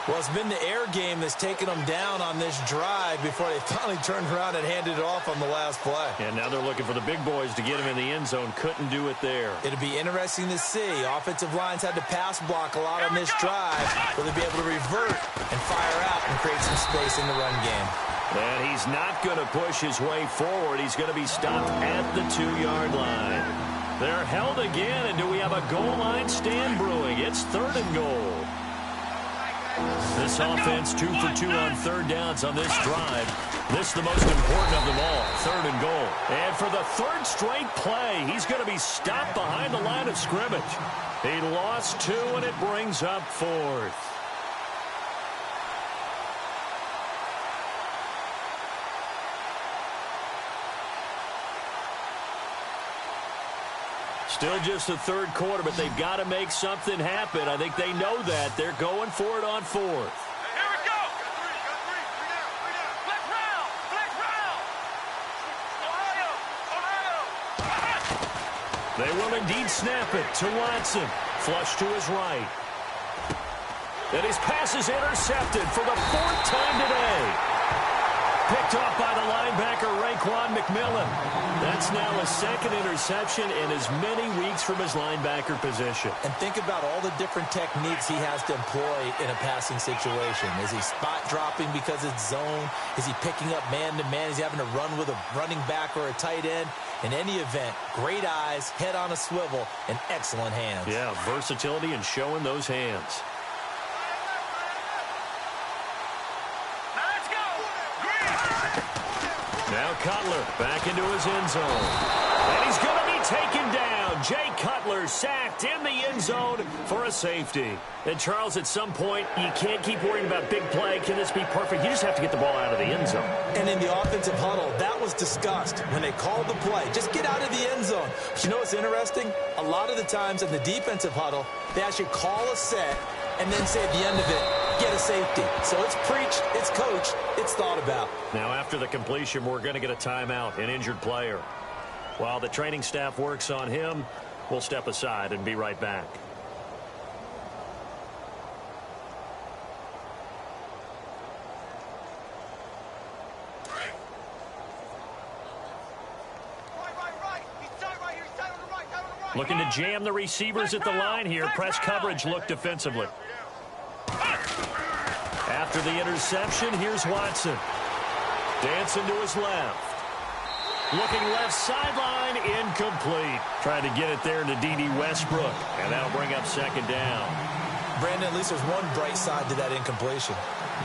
Well, it's been the air game that's taken them down on this drive before they finally turned around and handed it off on the last play. And now they're looking for the big boys to get him in the end zone. Couldn't do it there. It'll be interesting to see. Offensive lines had to pass block a lot on this drive. Will they be able to revert and fire out and create some space in the run game? And he's not going to push his way forward. He's going to be stopped at the 2-yard line. They're held again, and do we have a goal line stand brewing? It's 3rd and goal. This offense 2 for 2 on 3rd downs on this drive. This is the most important of them all, 3rd and goal. And for the 3rd straight play, he's going to be stopped behind the line of scrimmage. He lost 2, and it brings up 4th. Still just the 3rd quarter, but they've got to make something happen. I think they know that. They're going for it on 4th. Here we go. Flex round. Ohio. They will indeed snap it to Watson. Flush to his right. And his pass is intercepted for the 4th time today. Picked off by the linebacker, Raekwon McMillan. That's now a 2nd interception in as many weeks from his linebacker position. And think about all the different techniques he has to employ in a passing situation. Is he spot dropping because it's zone? Is he picking up man-to-man? Is he having to run with a running back or a tight end? In any event, great eyes, head on a swivel, and excellent hands. Yeah, versatility and showing those hands. Now Cutler back into his end zone. And he's going to be taken down. Jay Cutler sacked in the end zone for a safety. And Charles, at some point, you can't keep worrying about big play. Can this be perfect? You just have to get the ball out of the end zone. And in the offensive huddle, that was discussed when they called the play. Just get out of the end zone. But you know what's interesting? A lot of the times in the defensive huddle, they actually call a set and then say at the end of it, get a safety. So it's preached, it's coached, it's thought about. Now after the completion, we're going to get a timeout, an injured player. While the training staff works on him, we'll step aside and be right back. Looking to jam the receivers at the line here. Press coverage look defensively. After the interception, here's Watson. Dancing to his left. Looking left sideline, incomplete. Trying to get it there to D.D. Westbrook. And that'll bring up 2nd down. Brandon, at least there's one bright side to that incompletion.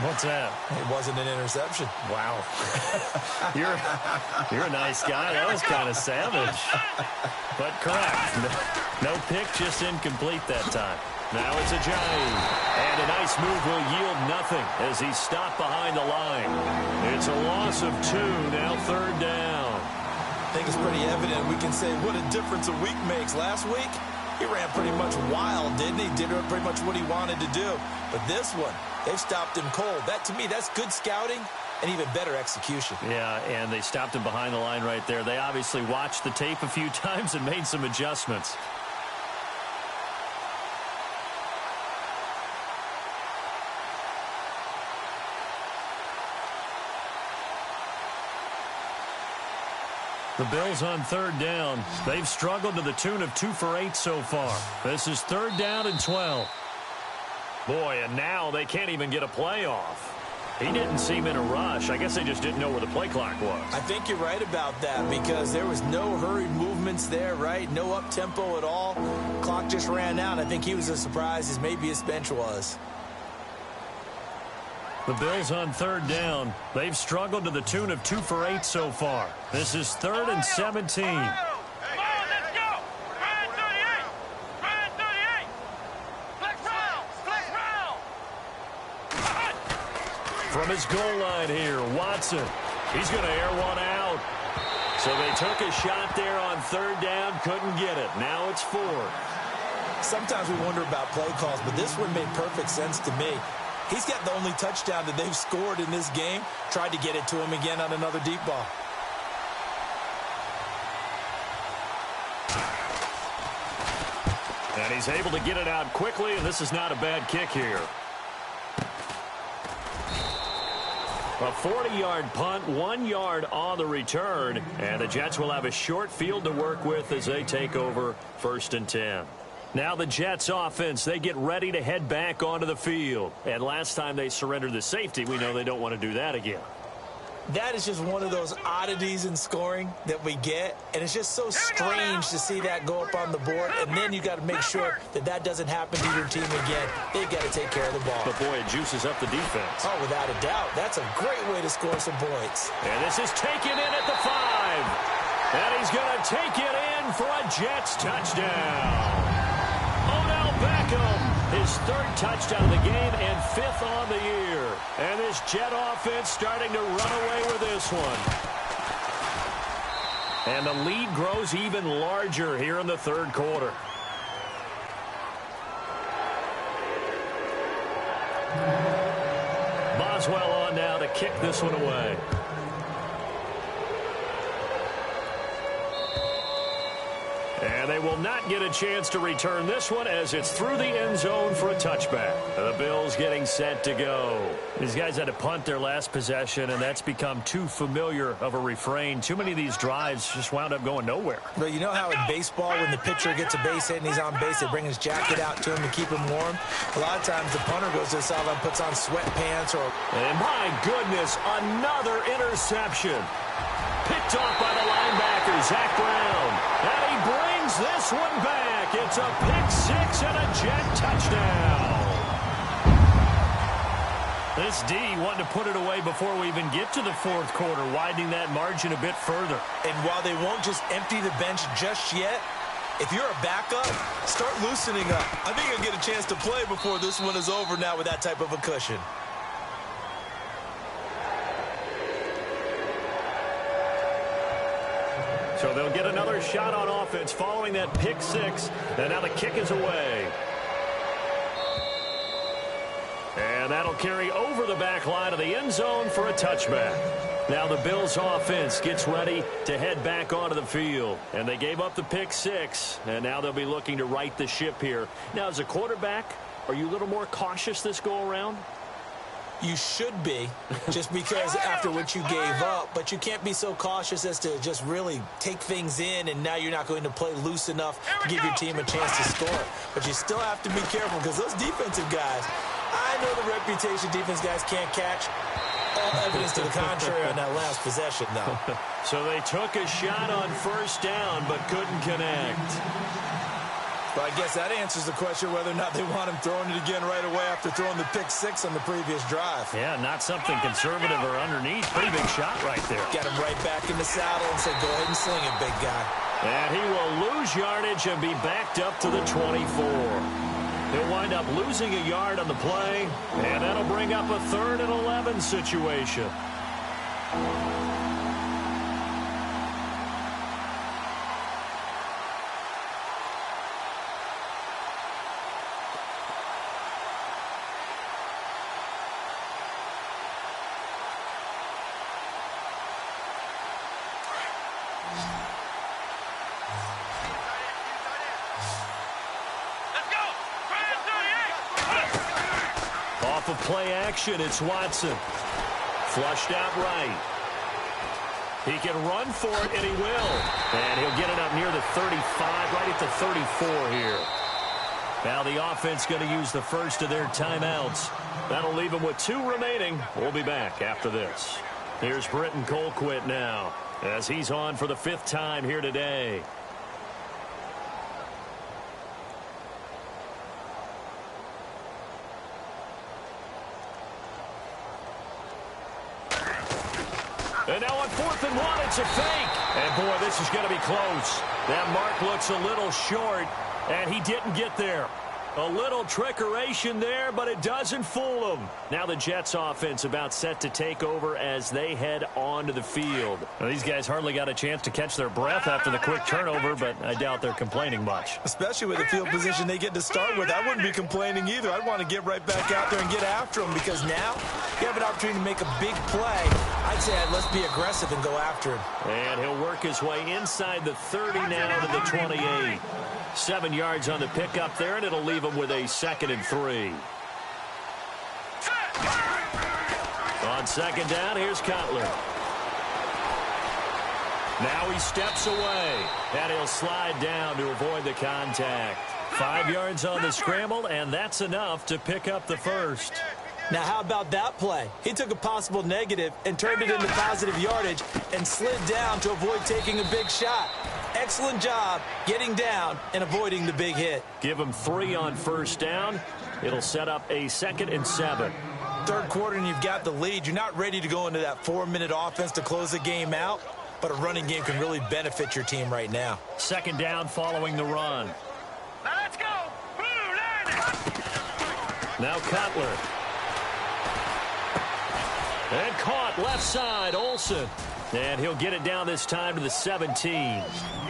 What's that? It wasn't an interception. Wow. You're a nice guy. That was kind of savage. But correct. No pick, just incomplete that time. Now it's Ajayi. And a nice move will yield nothing as he's stopped behind the line. It's a loss of 2, now 3rd down. I think it's pretty evident. We can say what a difference a week makes. Last week, he ran pretty much wild, didn't he? Did pretty much what he wanted to do. But this one, they've stopped him cold. That, to me, that's good scouting and even better execution. Yeah, and they stopped him behind the line right there. They obviously watched the tape a few times and made some adjustments. The Bills on third down. They've struggled to the tune of 2 for 8 so far. This is 3rd down and 12. Boy, and now they can't even get a play off. He didn't seem in a rush. I guess they just didn't know where the play clock was. I think you're right about that because there was no hurried movements there, right? No up-tempo at all. Clock just ran out. I think he was as surprised as maybe his bench was. The Bills on third down. They've struggled to the tune of 2 for 8 so far. This is 3rd and 17. Come on, let's go! Ryan 38! Ryan 38! Flex round! Flex round! From his goal line here, Watson. He's going to air one out. So they took a shot there on third down, couldn't get it. Now it's 4. Sometimes we wonder about play calls, but this one made perfect sense to me. He's got the only touchdown that they've scored in this game. Tried to get it to him again on another deep ball. And he's able to get it out quickly, and this is not a bad kick here. A 40-yard punt, 1 yard on the return, and the Jets will have a short field to work with as they take over 1st and 10. Now the Jets offense, they get ready to head back onto the field. And last time they surrendered the safety, we know they don't want to do that again. That is just one of those oddities in scoring that we get, and it's just so strange to see that go up on the board, and then you got to make sure that that doesn't happen to your team again. They've got to take care of the ball. But, boy, it juices up the defense. Oh, without a doubt. That's a great way to score some points. And this is taken in at the 5. And he's going to take it in for a Jets touchdown. Odell Beckham, his 3rd touchdown of the game and 5th on the year. And this Jet offense starting to run away with this one. And the lead grows even larger here in the 3rd quarter. Boswell on now to kick this one away. And they will not get a chance to return this one as it's through the end zone for a touchback. The Bills getting set to go. These guys had to punt their last possession, and that's become too familiar of a refrain. Too many of these drives just wound up going nowhere. But you know how in baseball, when the pitcher gets a base hit and he's on base, they bring his jacket out to him to keep him warm? A lot of times the punter goes to the sideline, puts on sweatpants or... And my goodness, another interception. Picked off by the linebacker, Zach Brown. And he brings this one back. It's a pick-6 and a Jet touchdown. This D wanting to put it away before we even get to the 4th quarter, widening that margin a bit further. And while they won't just empty the bench just yet, if you're a backup, start loosening up. I think you'll get a chance to play before this one is over now with that type of a cushion. So they'll get another shot on offense following that pick-6. And now the kick is away. And that'll carry over the back line of the end zone for a touchback. Now the Bills offense gets ready to head back onto the field. And they gave up the pick-6. And now they'll be looking to right the ship here. Now, as a quarterback, are you a little more cautious this go-around? You should be, just because after what you gave up, but you can't be so cautious as to just really take things in, and now you're not going to play loose enough to give your team a chance to score. But you still have to be careful because those defensive guys, I know the reputation defense guys can't catch. All evidence to the contrary on that last possession, though. So they took a shot on 1st down, but couldn't connect. Well, I guess that answers the question whether or not they want him throwing it again right away after throwing the pick-6 on the previous drive. Yeah, not something conservative or underneath. Pretty big shot right there. Got him right back in the saddle and said, go ahead and sling it, big guy. And he will lose yardage and be backed up to the 24. He'll wind up losing a yard on the play, and that'll bring up a 3rd and 11 situation. Of play action, it's Watson. Flushed out right. He can run for it, and he will. And he'll get it up near the 35, right at the 34 here. Now the offense going to use the first of their timeouts. That'll leave them with 2 remaining. We'll be back after this. Here's Britton Colquitt now, as he's on for the 5th time here today. And now on 4th and 1, it's a fake. And boy, this is going to be close. That mark looks a little short, and he didn't get there. A little trickeration there, but it doesn't fool him. Now the Jets offense about set to take over as they head onto the field. Now, these guys hardly got a chance to catch their breath after the quick turnover, but I doubt they're complaining much. Especially with the field position they get to start with. I wouldn't be complaining either. I'd want to get right back out there and get after them, because now you have an opportunity to make a big play. I'd say let's be aggressive and go after him. And he'll work his way inside the 30 now to the 28. 7 yards on the pickup there, and it'll leave him with a 2nd and 3. On 2nd down, here's Cutler. Now he steps away, and he'll slide down to avoid the contact. 5 yards on the scramble, and that's enough to pick up the first. Now, how about that play? He took a possible negative and turned it into positive yardage and slid down to avoid taking a big shot. Excellent job getting down and avoiding the big hit. Give him 3 on 1st down. It'll set up a 2nd and 7. 3rd quarter and you've got the lead. You're not ready to go into that 4-minute offense to close the game out, but a running game can really benefit your team right now. 2nd down following the run. Now let's go. Blue line. Now Cutler. And caught left side, Olsen. And he'll get it down this time to the 17.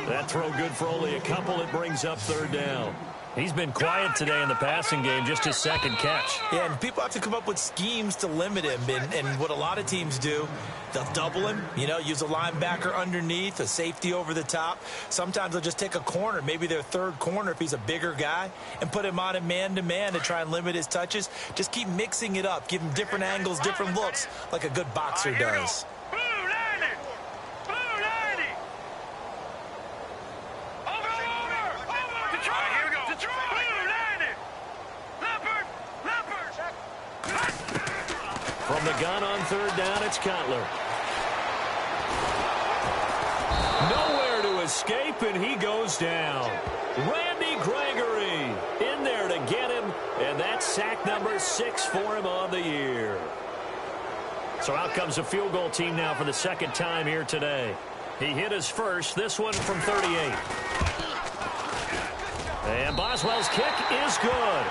That throw good for only a couple. It brings up 3rd down. He's been quiet today in the passing game, just his 2nd catch. Yeah, and people have to come up with schemes to limit him. And what a lot of teams do, they'll double him, use a linebacker underneath, a safety over the top. Sometimes they'll just take a corner, maybe their 3rd corner if he's a bigger guy, and put him on a man-to-man to try and limit his touches. Just keep mixing it up. Give him different angles, different looks, like a good boxer does. From the gun on 3rd down, it's Cutler. Nowhere to escape, and he goes down. Randy Gregory in there to get him, and that's sack number 6 for him on the year. So out comes a field goal team now for the 2nd time here today. He hit his first, this one from 38. And Boswell's kick is good.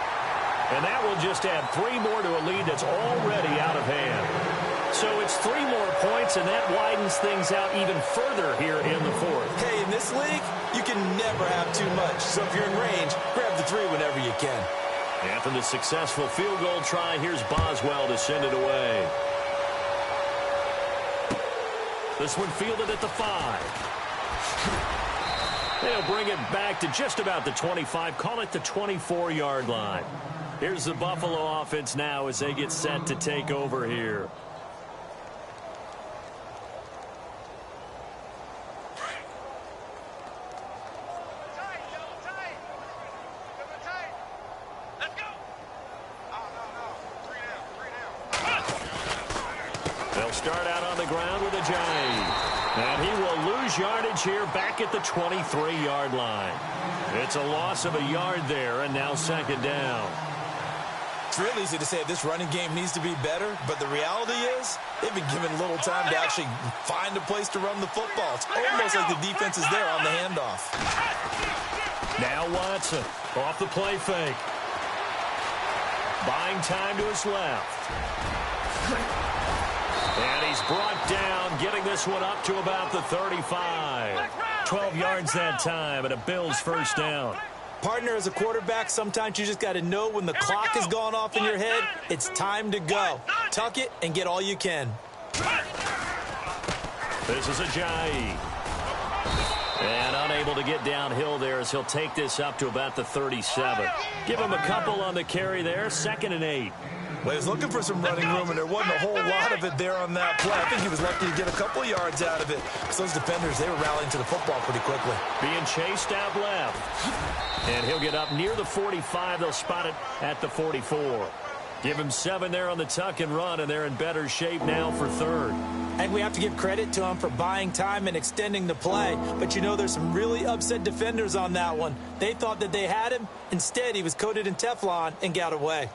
And that will just add 3 more to a lead that's already out of hand. So it's 3 more points, and that widens things out even further here in the 4th. Hey, in this league, you can never have too much. So if you're in range, grab the 3 whenever you can. After the successful field goal try, here's Boswell to send it away. This one fielded at the 5. They'll bring it back to just about the 25. Call it the 24-yard line. Here's the Buffalo offense now as they get set to take over here. They'll start out on the ground with Ajayi. And he will lose yardage here back at the 23-yard line. It's a loss of a yard there, and now 2nd down. It's real easy to say this running game needs to be better, but the reality is they've been given little time to actually find a place to run the football. It's almost like the defense is there on the handoff. Now Watson off the play fake. Buying time to his left. And he's brought down, getting this one up to about the 35. 12 yards that time, and a Bills 1st down. Partner, as a quarterback, sometimes you just got to know when the clock has gone off in your head, it's time to go. Tuck it and get all you can. This is Ajayi. And unable to get downhill there as he'll take this up to about the 37. Give him a couple on the carry there, 2nd and 8. Well, he was looking for some running room, and there wasn't a whole lot of it there on that play. I think he was lucky to get a couple of yards out of it, because those defenders, they were rallying to the football pretty quickly. Being chased out left. And he'll get up near the 45. They'll spot it at the 44. Give him 7 there on the tuck and run, and they're in better shape now for third. And we have to give credit to him for buying time and extending the play. But you know, there's some really upset defenders on that one. They thought that they had him. Instead, he was coated in Teflon and got away.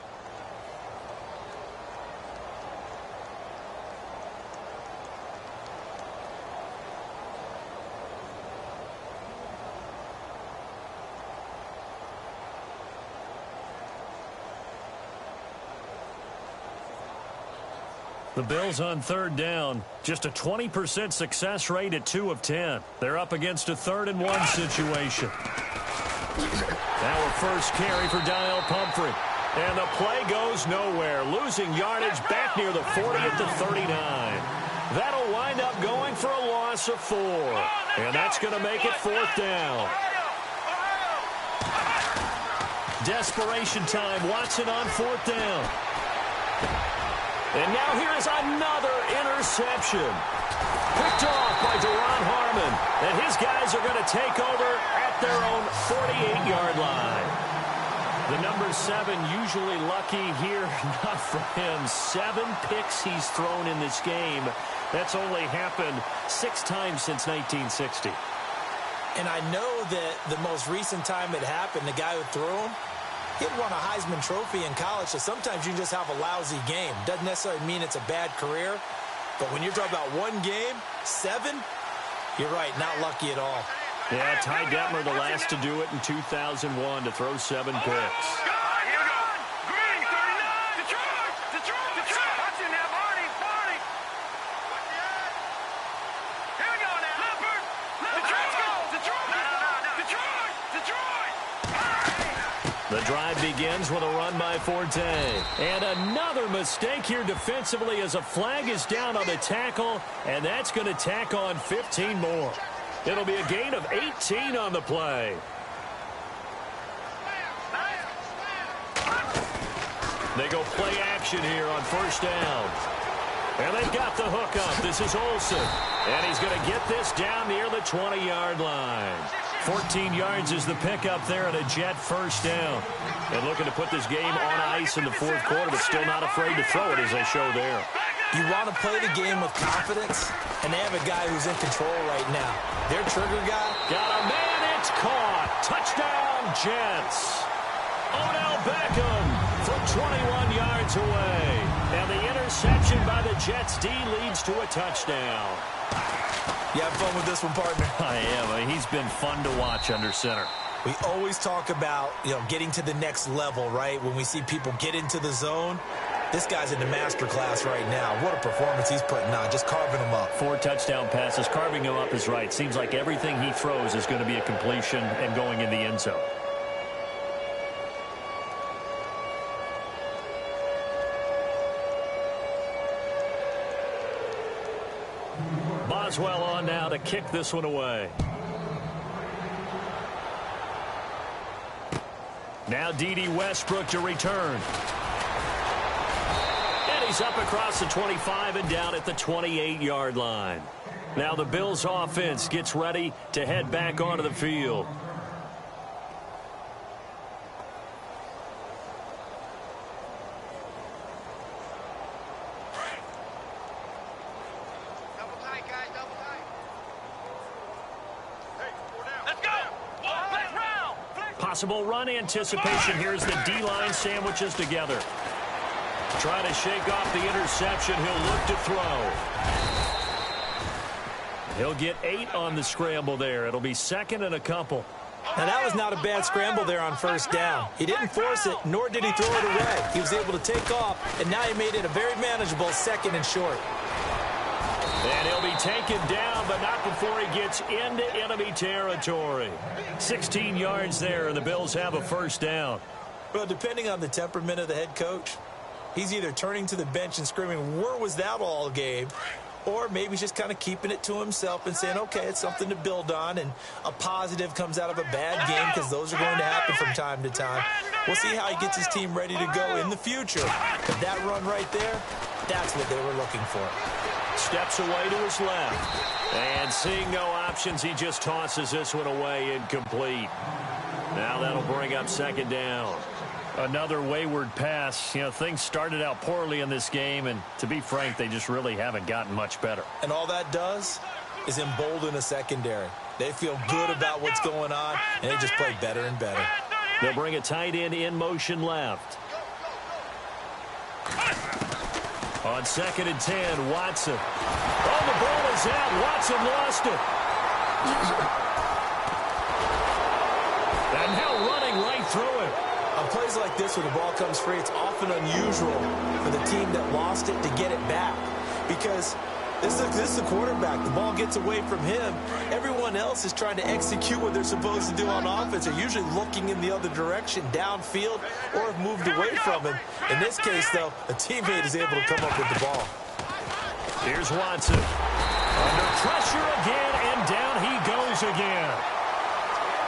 The Bills on third down. Just a 20% success rate at 2 of 10. They're up against a 3rd and 1 situation. Now a first carry for Daniel Pumphrey. And the play goes nowhere. Losing yardage back near the 40 at the 39. That'll wind up going for a loss of 4. And that's going to make it 4th down. Desperation time. Watson on 4th down. And now here is another interception. Picked off by Deron Harmon. And his guys are going to take over at their own 48-yard line. The number 7 usually lucky here. Not for him. 7 picks he's thrown in this game. That's only happened 6 times since 1960. And I know that the most recent time it happened, the guy who threw him, he had won a Heisman Trophy in college, so sometimes you can just have a lousy game. Doesn't necessarily mean it's a bad career, but when you're talking about one game, 7, you're right, not lucky at all. Yeah, Ty Detmer, the last to do it in 2001, to throw 7 picks. The drive begins with a run by Forte. And another mistake here defensively as a flag is down on the tackle, and that's going to tack on 15 more. It'll be a gain of 18 on the play. They go play action here on first down. And they've got the hook up. This is Olsen. And he's going to get this down near the 20-yard line. 14 yards is the pickup there and a Jet first down. And looking to put this game on ice in the 4th quarter, but still not afraid to throw it as they show there. You want to play the game with confidence, and they have a guy who's in control right now. Their trigger guy. Got a man, it's caught. Touchdown, Jets. Odell Beckham from 21 yards away. And the interception by the Jets D leads to a touchdown. You have fun with this one, partner? I am. He's been fun to watch under center. We always talk about, getting to the next level, right? When we see people get into the zone, this guy's in the master class right now. What a performance he's putting on, just carving them up. 4 touchdown passes. Carving him up is right. Seems like everything he throws is going to be a completion and going in the end zone. Boswell on now to kick this one away. Now D.D. Westbrook to return. And he's up across the 25 and down at the 28-yard line. Now the Bills offense gets ready to head back onto the field. Possible run anticipation. Here's the D-line sandwiches together. Trying to shake off the interception. He'll look to throw. He'll get 8 on the scramble there. It'll be 2nd and a couple. Now, that was not a bad scramble there on first down. He didn't force it, nor did he throw it away. He was able to take off, and now he made it a very manageable 2nd and short. And he'll be taken down, but not before he gets into enemy territory. 16 yards there, and the Bills have a first down. Well, depending on the temperament of the head coach, he's either turning to the bench and screaming, "Where was that all game?" or maybe he's just kind of keeping it to himself and saying, okay, it's something to build on, and a positive comes out of a bad game, because those are going to happen from time to time. We'll see how he gets his team ready to go in the future. But that run right there, that's what they were looking for. Steps away to his left. And seeing no options, he just tosses this one away incomplete. Now that'll bring up second down. Another wayward pass. You know, things started out poorly in this game, and to be frank, they just really haven't gotten much better. And all that does is embolden a secondary. They feel good about what's going on, and they just play better and better. They'll bring a tight end in motion left. On 2nd and 10, Watson. Oh, the ball is out. Watson lost it. And now running right through it. On plays like this where the ball comes free, it's often unusual for the team that lost it to get it back, because this is the quarterback. The ball gets away from him. Everyone else is trying to execute what they're supposed to do on offense. They're usually looking in the other direction, downfield, or have moved away from him. In this case, though, a teammate is able to come up with the ball. Here's Watson. Under pressure again, and down he goes again.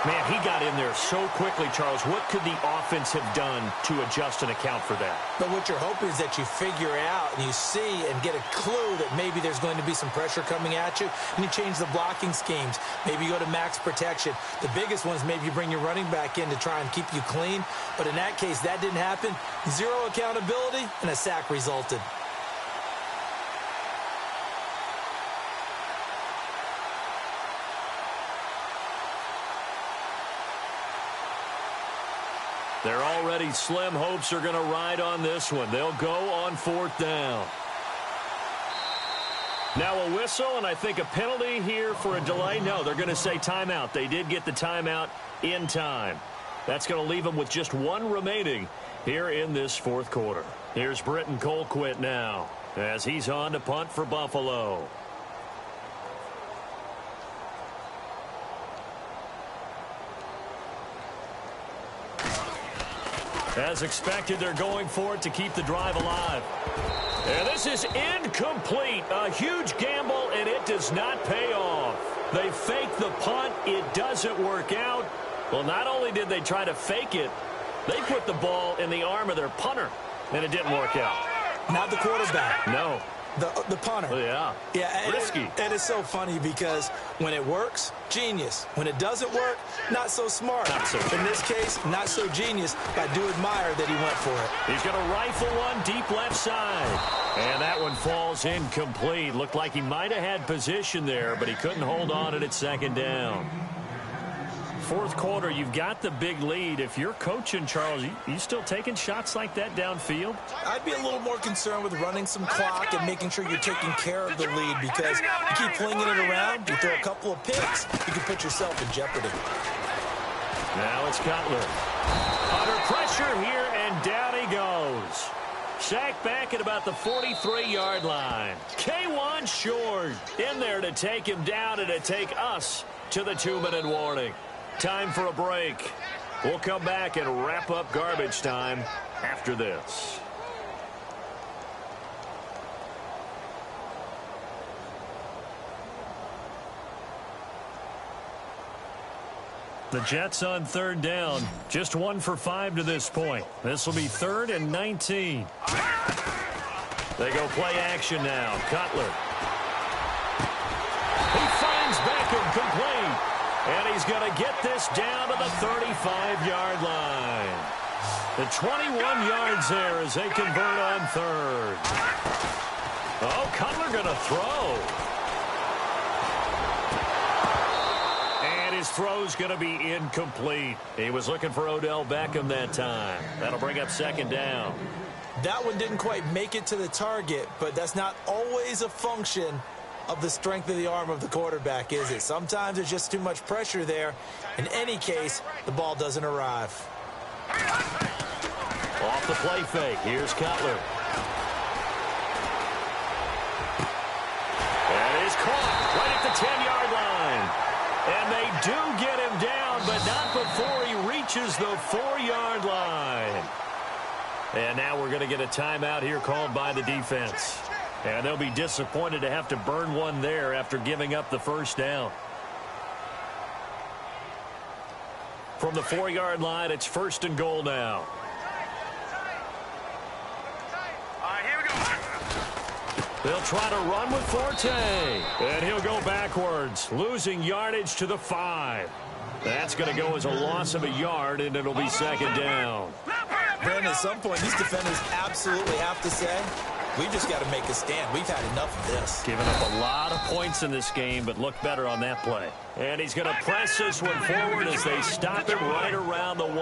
Man, he got in there so quickly, Charles. What could the offense have done to adjust and account for that? But what you're hoping is that you figure out and you see and get a clue that maybe there's going to be some pressure coming at you, and you change the blocking schemes. Maybe you go to max protection. The biggest one is maybe you bring your running back in to try and keep you clean. But in that case, that didn't happen. Zero accountability, and a sack resulted. They're already slim hopes are going to ride on this one. They'll go on 4th down. Now a whistle, and I think a penalty here for a delay. No, they're going to say timeout. They did get the timeout in time. That's going to leave them with just one remaining here in this 4th quarter. Here's Britton Colquitt now as he's on to punt for Buffalo. As expected, they're going for it to keep the drive alive. And this is incomplete. A huge gamble, and it does not pay off. They fake the punt. It doesn't work out. Well, not only did they try to fake it, they put the ball in the arm of their punter, and it didn't work out. Not the quarterback. No. The punter. Oh, yeah. Yeah, risky. And it's so funny because when it works, genius. When it doesn't work, not so smart. Not so In this case, not so genius. But I do admire that he went for it. He's going to rifle one deep left side. And that one falls incomplete. Looked like he might have had position there, but he couldn't hold on at 2nd down. 4th quarter, you've got the big lead. If you're coaching, Charles, you still taking shots like that downfield? I'd be a little more concerned with running some clock and making sure you're taking care of the lead, because you keep flinging it around, you throw a couple of picks, you can put yourself in jeopardy. Now it's Cutler. Under pressure here, and down he goes. Sacked back at about the 43-yard line. K1 Short in there to take him down and to take us to the 2-minute warning. Time for a break. We'll come back and wrap up garbage time after this. The Jets on 3rd down. Just 1 for 5 to this point. This will be 3rd and 19. They go play action now. Cutler. He finds Beckham complete. And he's going to get this down to the 35-yard line. The 21 yards there as they convert on 3rd. Oh, Cutler going to throw. And his throw's going to be incomplete. He was looking for Odell Beckham that time. That'll bring up 2nd down. That one didn't quite make it to the target, but that's not always a function of the strength of the arm of the quarterback, is it? Sometimes there's just too much pressure there. In any case, the ball doesn't arrive. Off the play fake. Here's Cutler. And is caught right at the 10-yard line. And they do get him down, but not before he reaches the 4-yard line. And now we're going to get a timeout here called by the defense. And they'll be disappointed to have to burn one there after giving up the first down. From the 4-yard line, it's 1st and goal now. All right, here we go. They'll try to run with Forte. And he'll go backwards, losing yardage to the 5. That's going to go as a loss of a yard, and it'll be 2nd down. Brandon, at some point, these defenders absolutely have to say, we just got to make a stand. We've had enough of this. Giving up a lot of points in this game, but look better on that play. And he's going to press this one forward as they stop him right around the 1.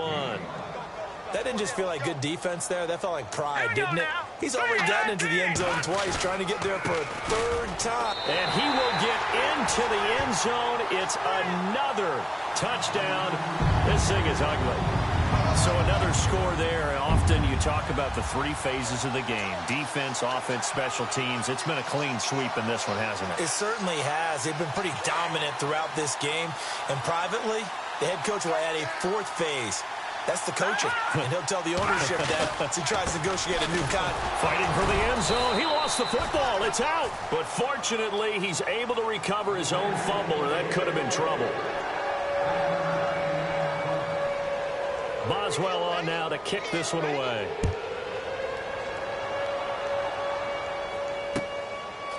That didn't just feel like good defense there. That felt like pride, didn't it? He's already gotten into the end zone twice, trying to get there for a 3rd time. And he will get into the end zone. It's another touchdown. This thing is ugly. So another score there. Often you talk about the 3 phases of the game: defense, offense, special teams. It's been a clean sweep in this one, hasn't it? It certainly has. They've been pretty dominant throughout this game. And privately, the head coach will add a 4th phase. That's the coaching. And he'll tell the ownership that as he tries to negotiate a new contract. Fighting for the end zone. He lost the football. It's out. But fortunately, he's able to recover his own fumble, or that could have been trouble. Boswell on now to kick this one away.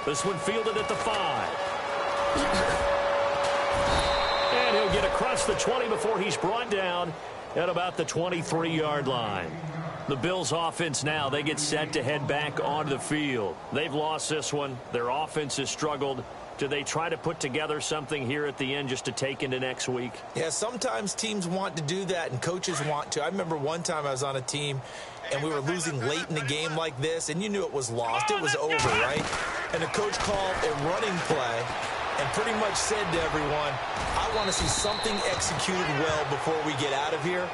This one fielded at the 5. And he'll get across the 20 before he's brought down at about the 23-yard line. The Bills' offense now, they get set to head back onto the field. They've lost this one. Their offense has struggled. Do they try to put together something here at the end just to take into next week? Yeah, sometimes teams want to do that and coaches want to. I remember one time I was on a team and we were losing late in the game like this, and you knew it was lost. It was over, right? And the coach called a running play and pretty much said to everyone, I want to see something executed well before we get out of here.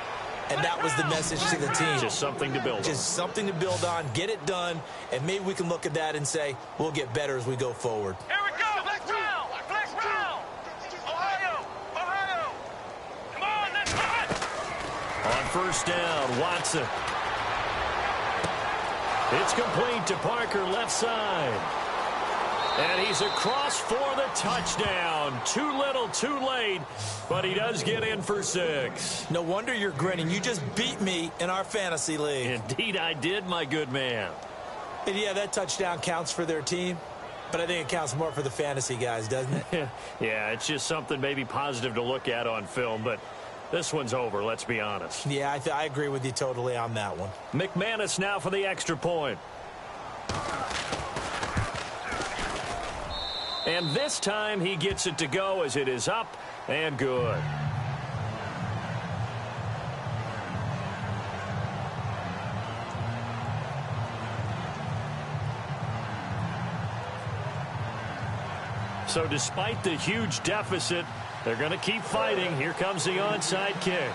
And that was the message to the team. Just something to build on. Just something to build on, get it done, and maybe we can look at that and say, we'll get better as we go forward. Here we go. Flex round. Flex round. Ohio. Ohio. Come on, let's run. On 1st down, Watson. It's complete to Parker, left side. And he's across for the touchdown. Too little, too late, but he does get in for 6. No wonder you're grinning. You just beat me in our fantasy league. Indeed I did, my good man. And yeah, that touchdown counts for their team, but I think it counts more for the fantasy guys, doesn't it? Yeah, it's just something maybe positive to look at on film, but this one's over, let's be honest. Yeah, I agree with you totally on that one. McManus now for the extra point. And this time he gets it to go as it is up and good. So despite the huge deficit, they're going to keep fighting. Here comes the onside kick.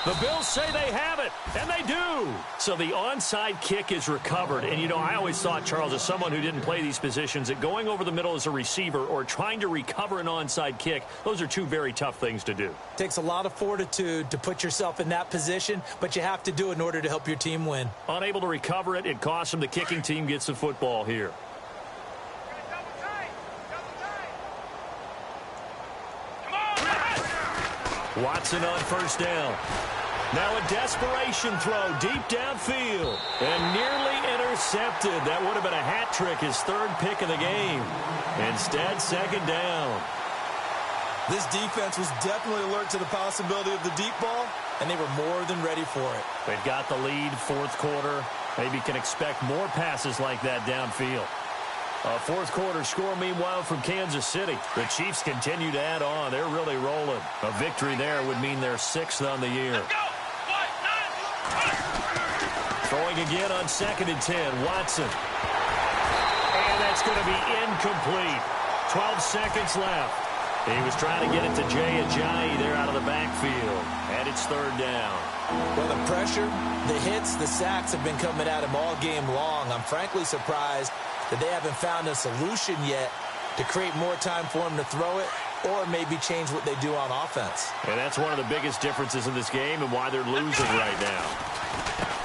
The Bills say they have it, and they do. So the onside kick is recovered. And, you know, I always thought, Charles, as someone who didn't play these positions, that going over the middle as a receiver or trying to recover an onside kick, those are two very tough things to do. Takes a lot of fortitude to put yourself in that position, but you have to do it in order to help your team win. Unable to recover it, it costs them. The kicking team gets the football here. Watson on 1st down. Now a desperation throw deep downfield and nearly intercepted. That would have been a hat trick, his 3rd pick of the game. Instead, 2nd down. This defense was definitely alert to the possibility of the deep ball, and they were more than ready for it. They've got the lead, 4th quarter. Maybe can expect more passes like that downfield. A 4th quarter score, meanwhile, from Kansas City. The Chiefs continue to add on. They're really rolling. A victory there would mean they're 6th on the year. Throwing again on 2nd and 10. Watson. And that's going to be incomplete. 12 seconds left. He was trying to get it to Jay Ajayi there out of the backfield. And it's third down. Well, the pressure, the hits, the sacks have been coming at him all game long. I'm frankly surprised that they haven't found a solution yet to create more time for him to throw it or maybe change what they do on offense. And that's one of the biggest differences in this game and why they're losing right now.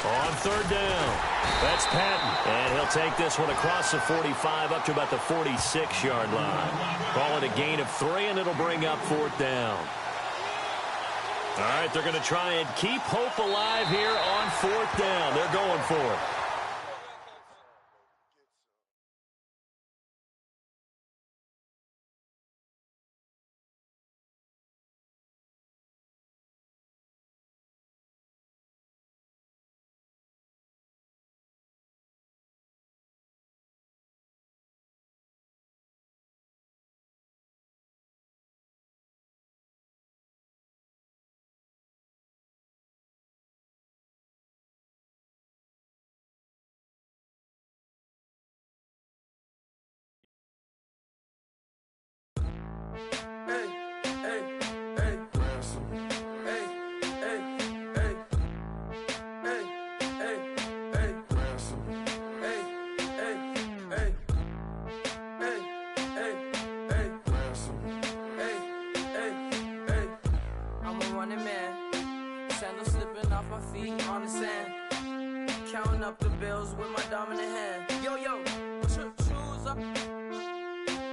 On third down, that's Patton. And he'll take this one across the 45 up to about the 46-yard line. Call it a gain of 3, and it'll bring up fourth down. All right, they're going to try and keep hope alive here on fourth down. They're going for it. Counting up the bills with my dominant hand. Yo, choose up.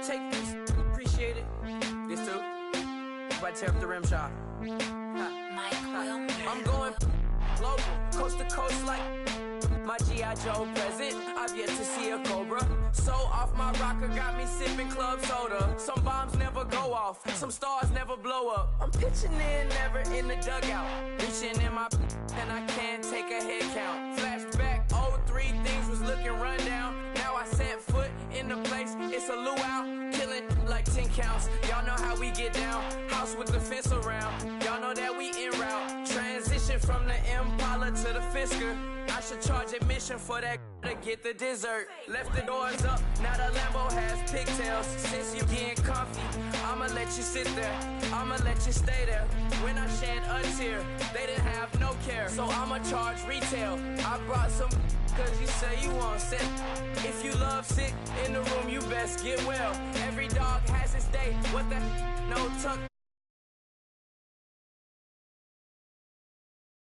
Take this, appreciate it. This too. If I tear up the rim shot. I'm going global, coast to coast like my G.I. Joe present. I've yet to see a Cobra. So off my rocker got me sipping club soda. Some bombs never go off, some stars never blow up. I'm pitching in, never in the dugout. Reaching in my and I can't take a head count. Flashback, 03, things was looking run down. Now I set foot in the place, it's a luau. Killing like 10 counts, y'all know how we get down. House with the fence around, y'all know that we en route. Transition from the Impala to the Fisker. I should charge admission for that to get the dessert. Left the doors up, now the Lambo has pigtails. Since you getting comfy, I'ma let you sit there, I'ma let you stay there. When I shed a tear, they didn't have no care. So I'ma charge retail. I brought some cause you say you want sick. If you love sick in the room, you best get well. Every dog has its day. What the no tuck.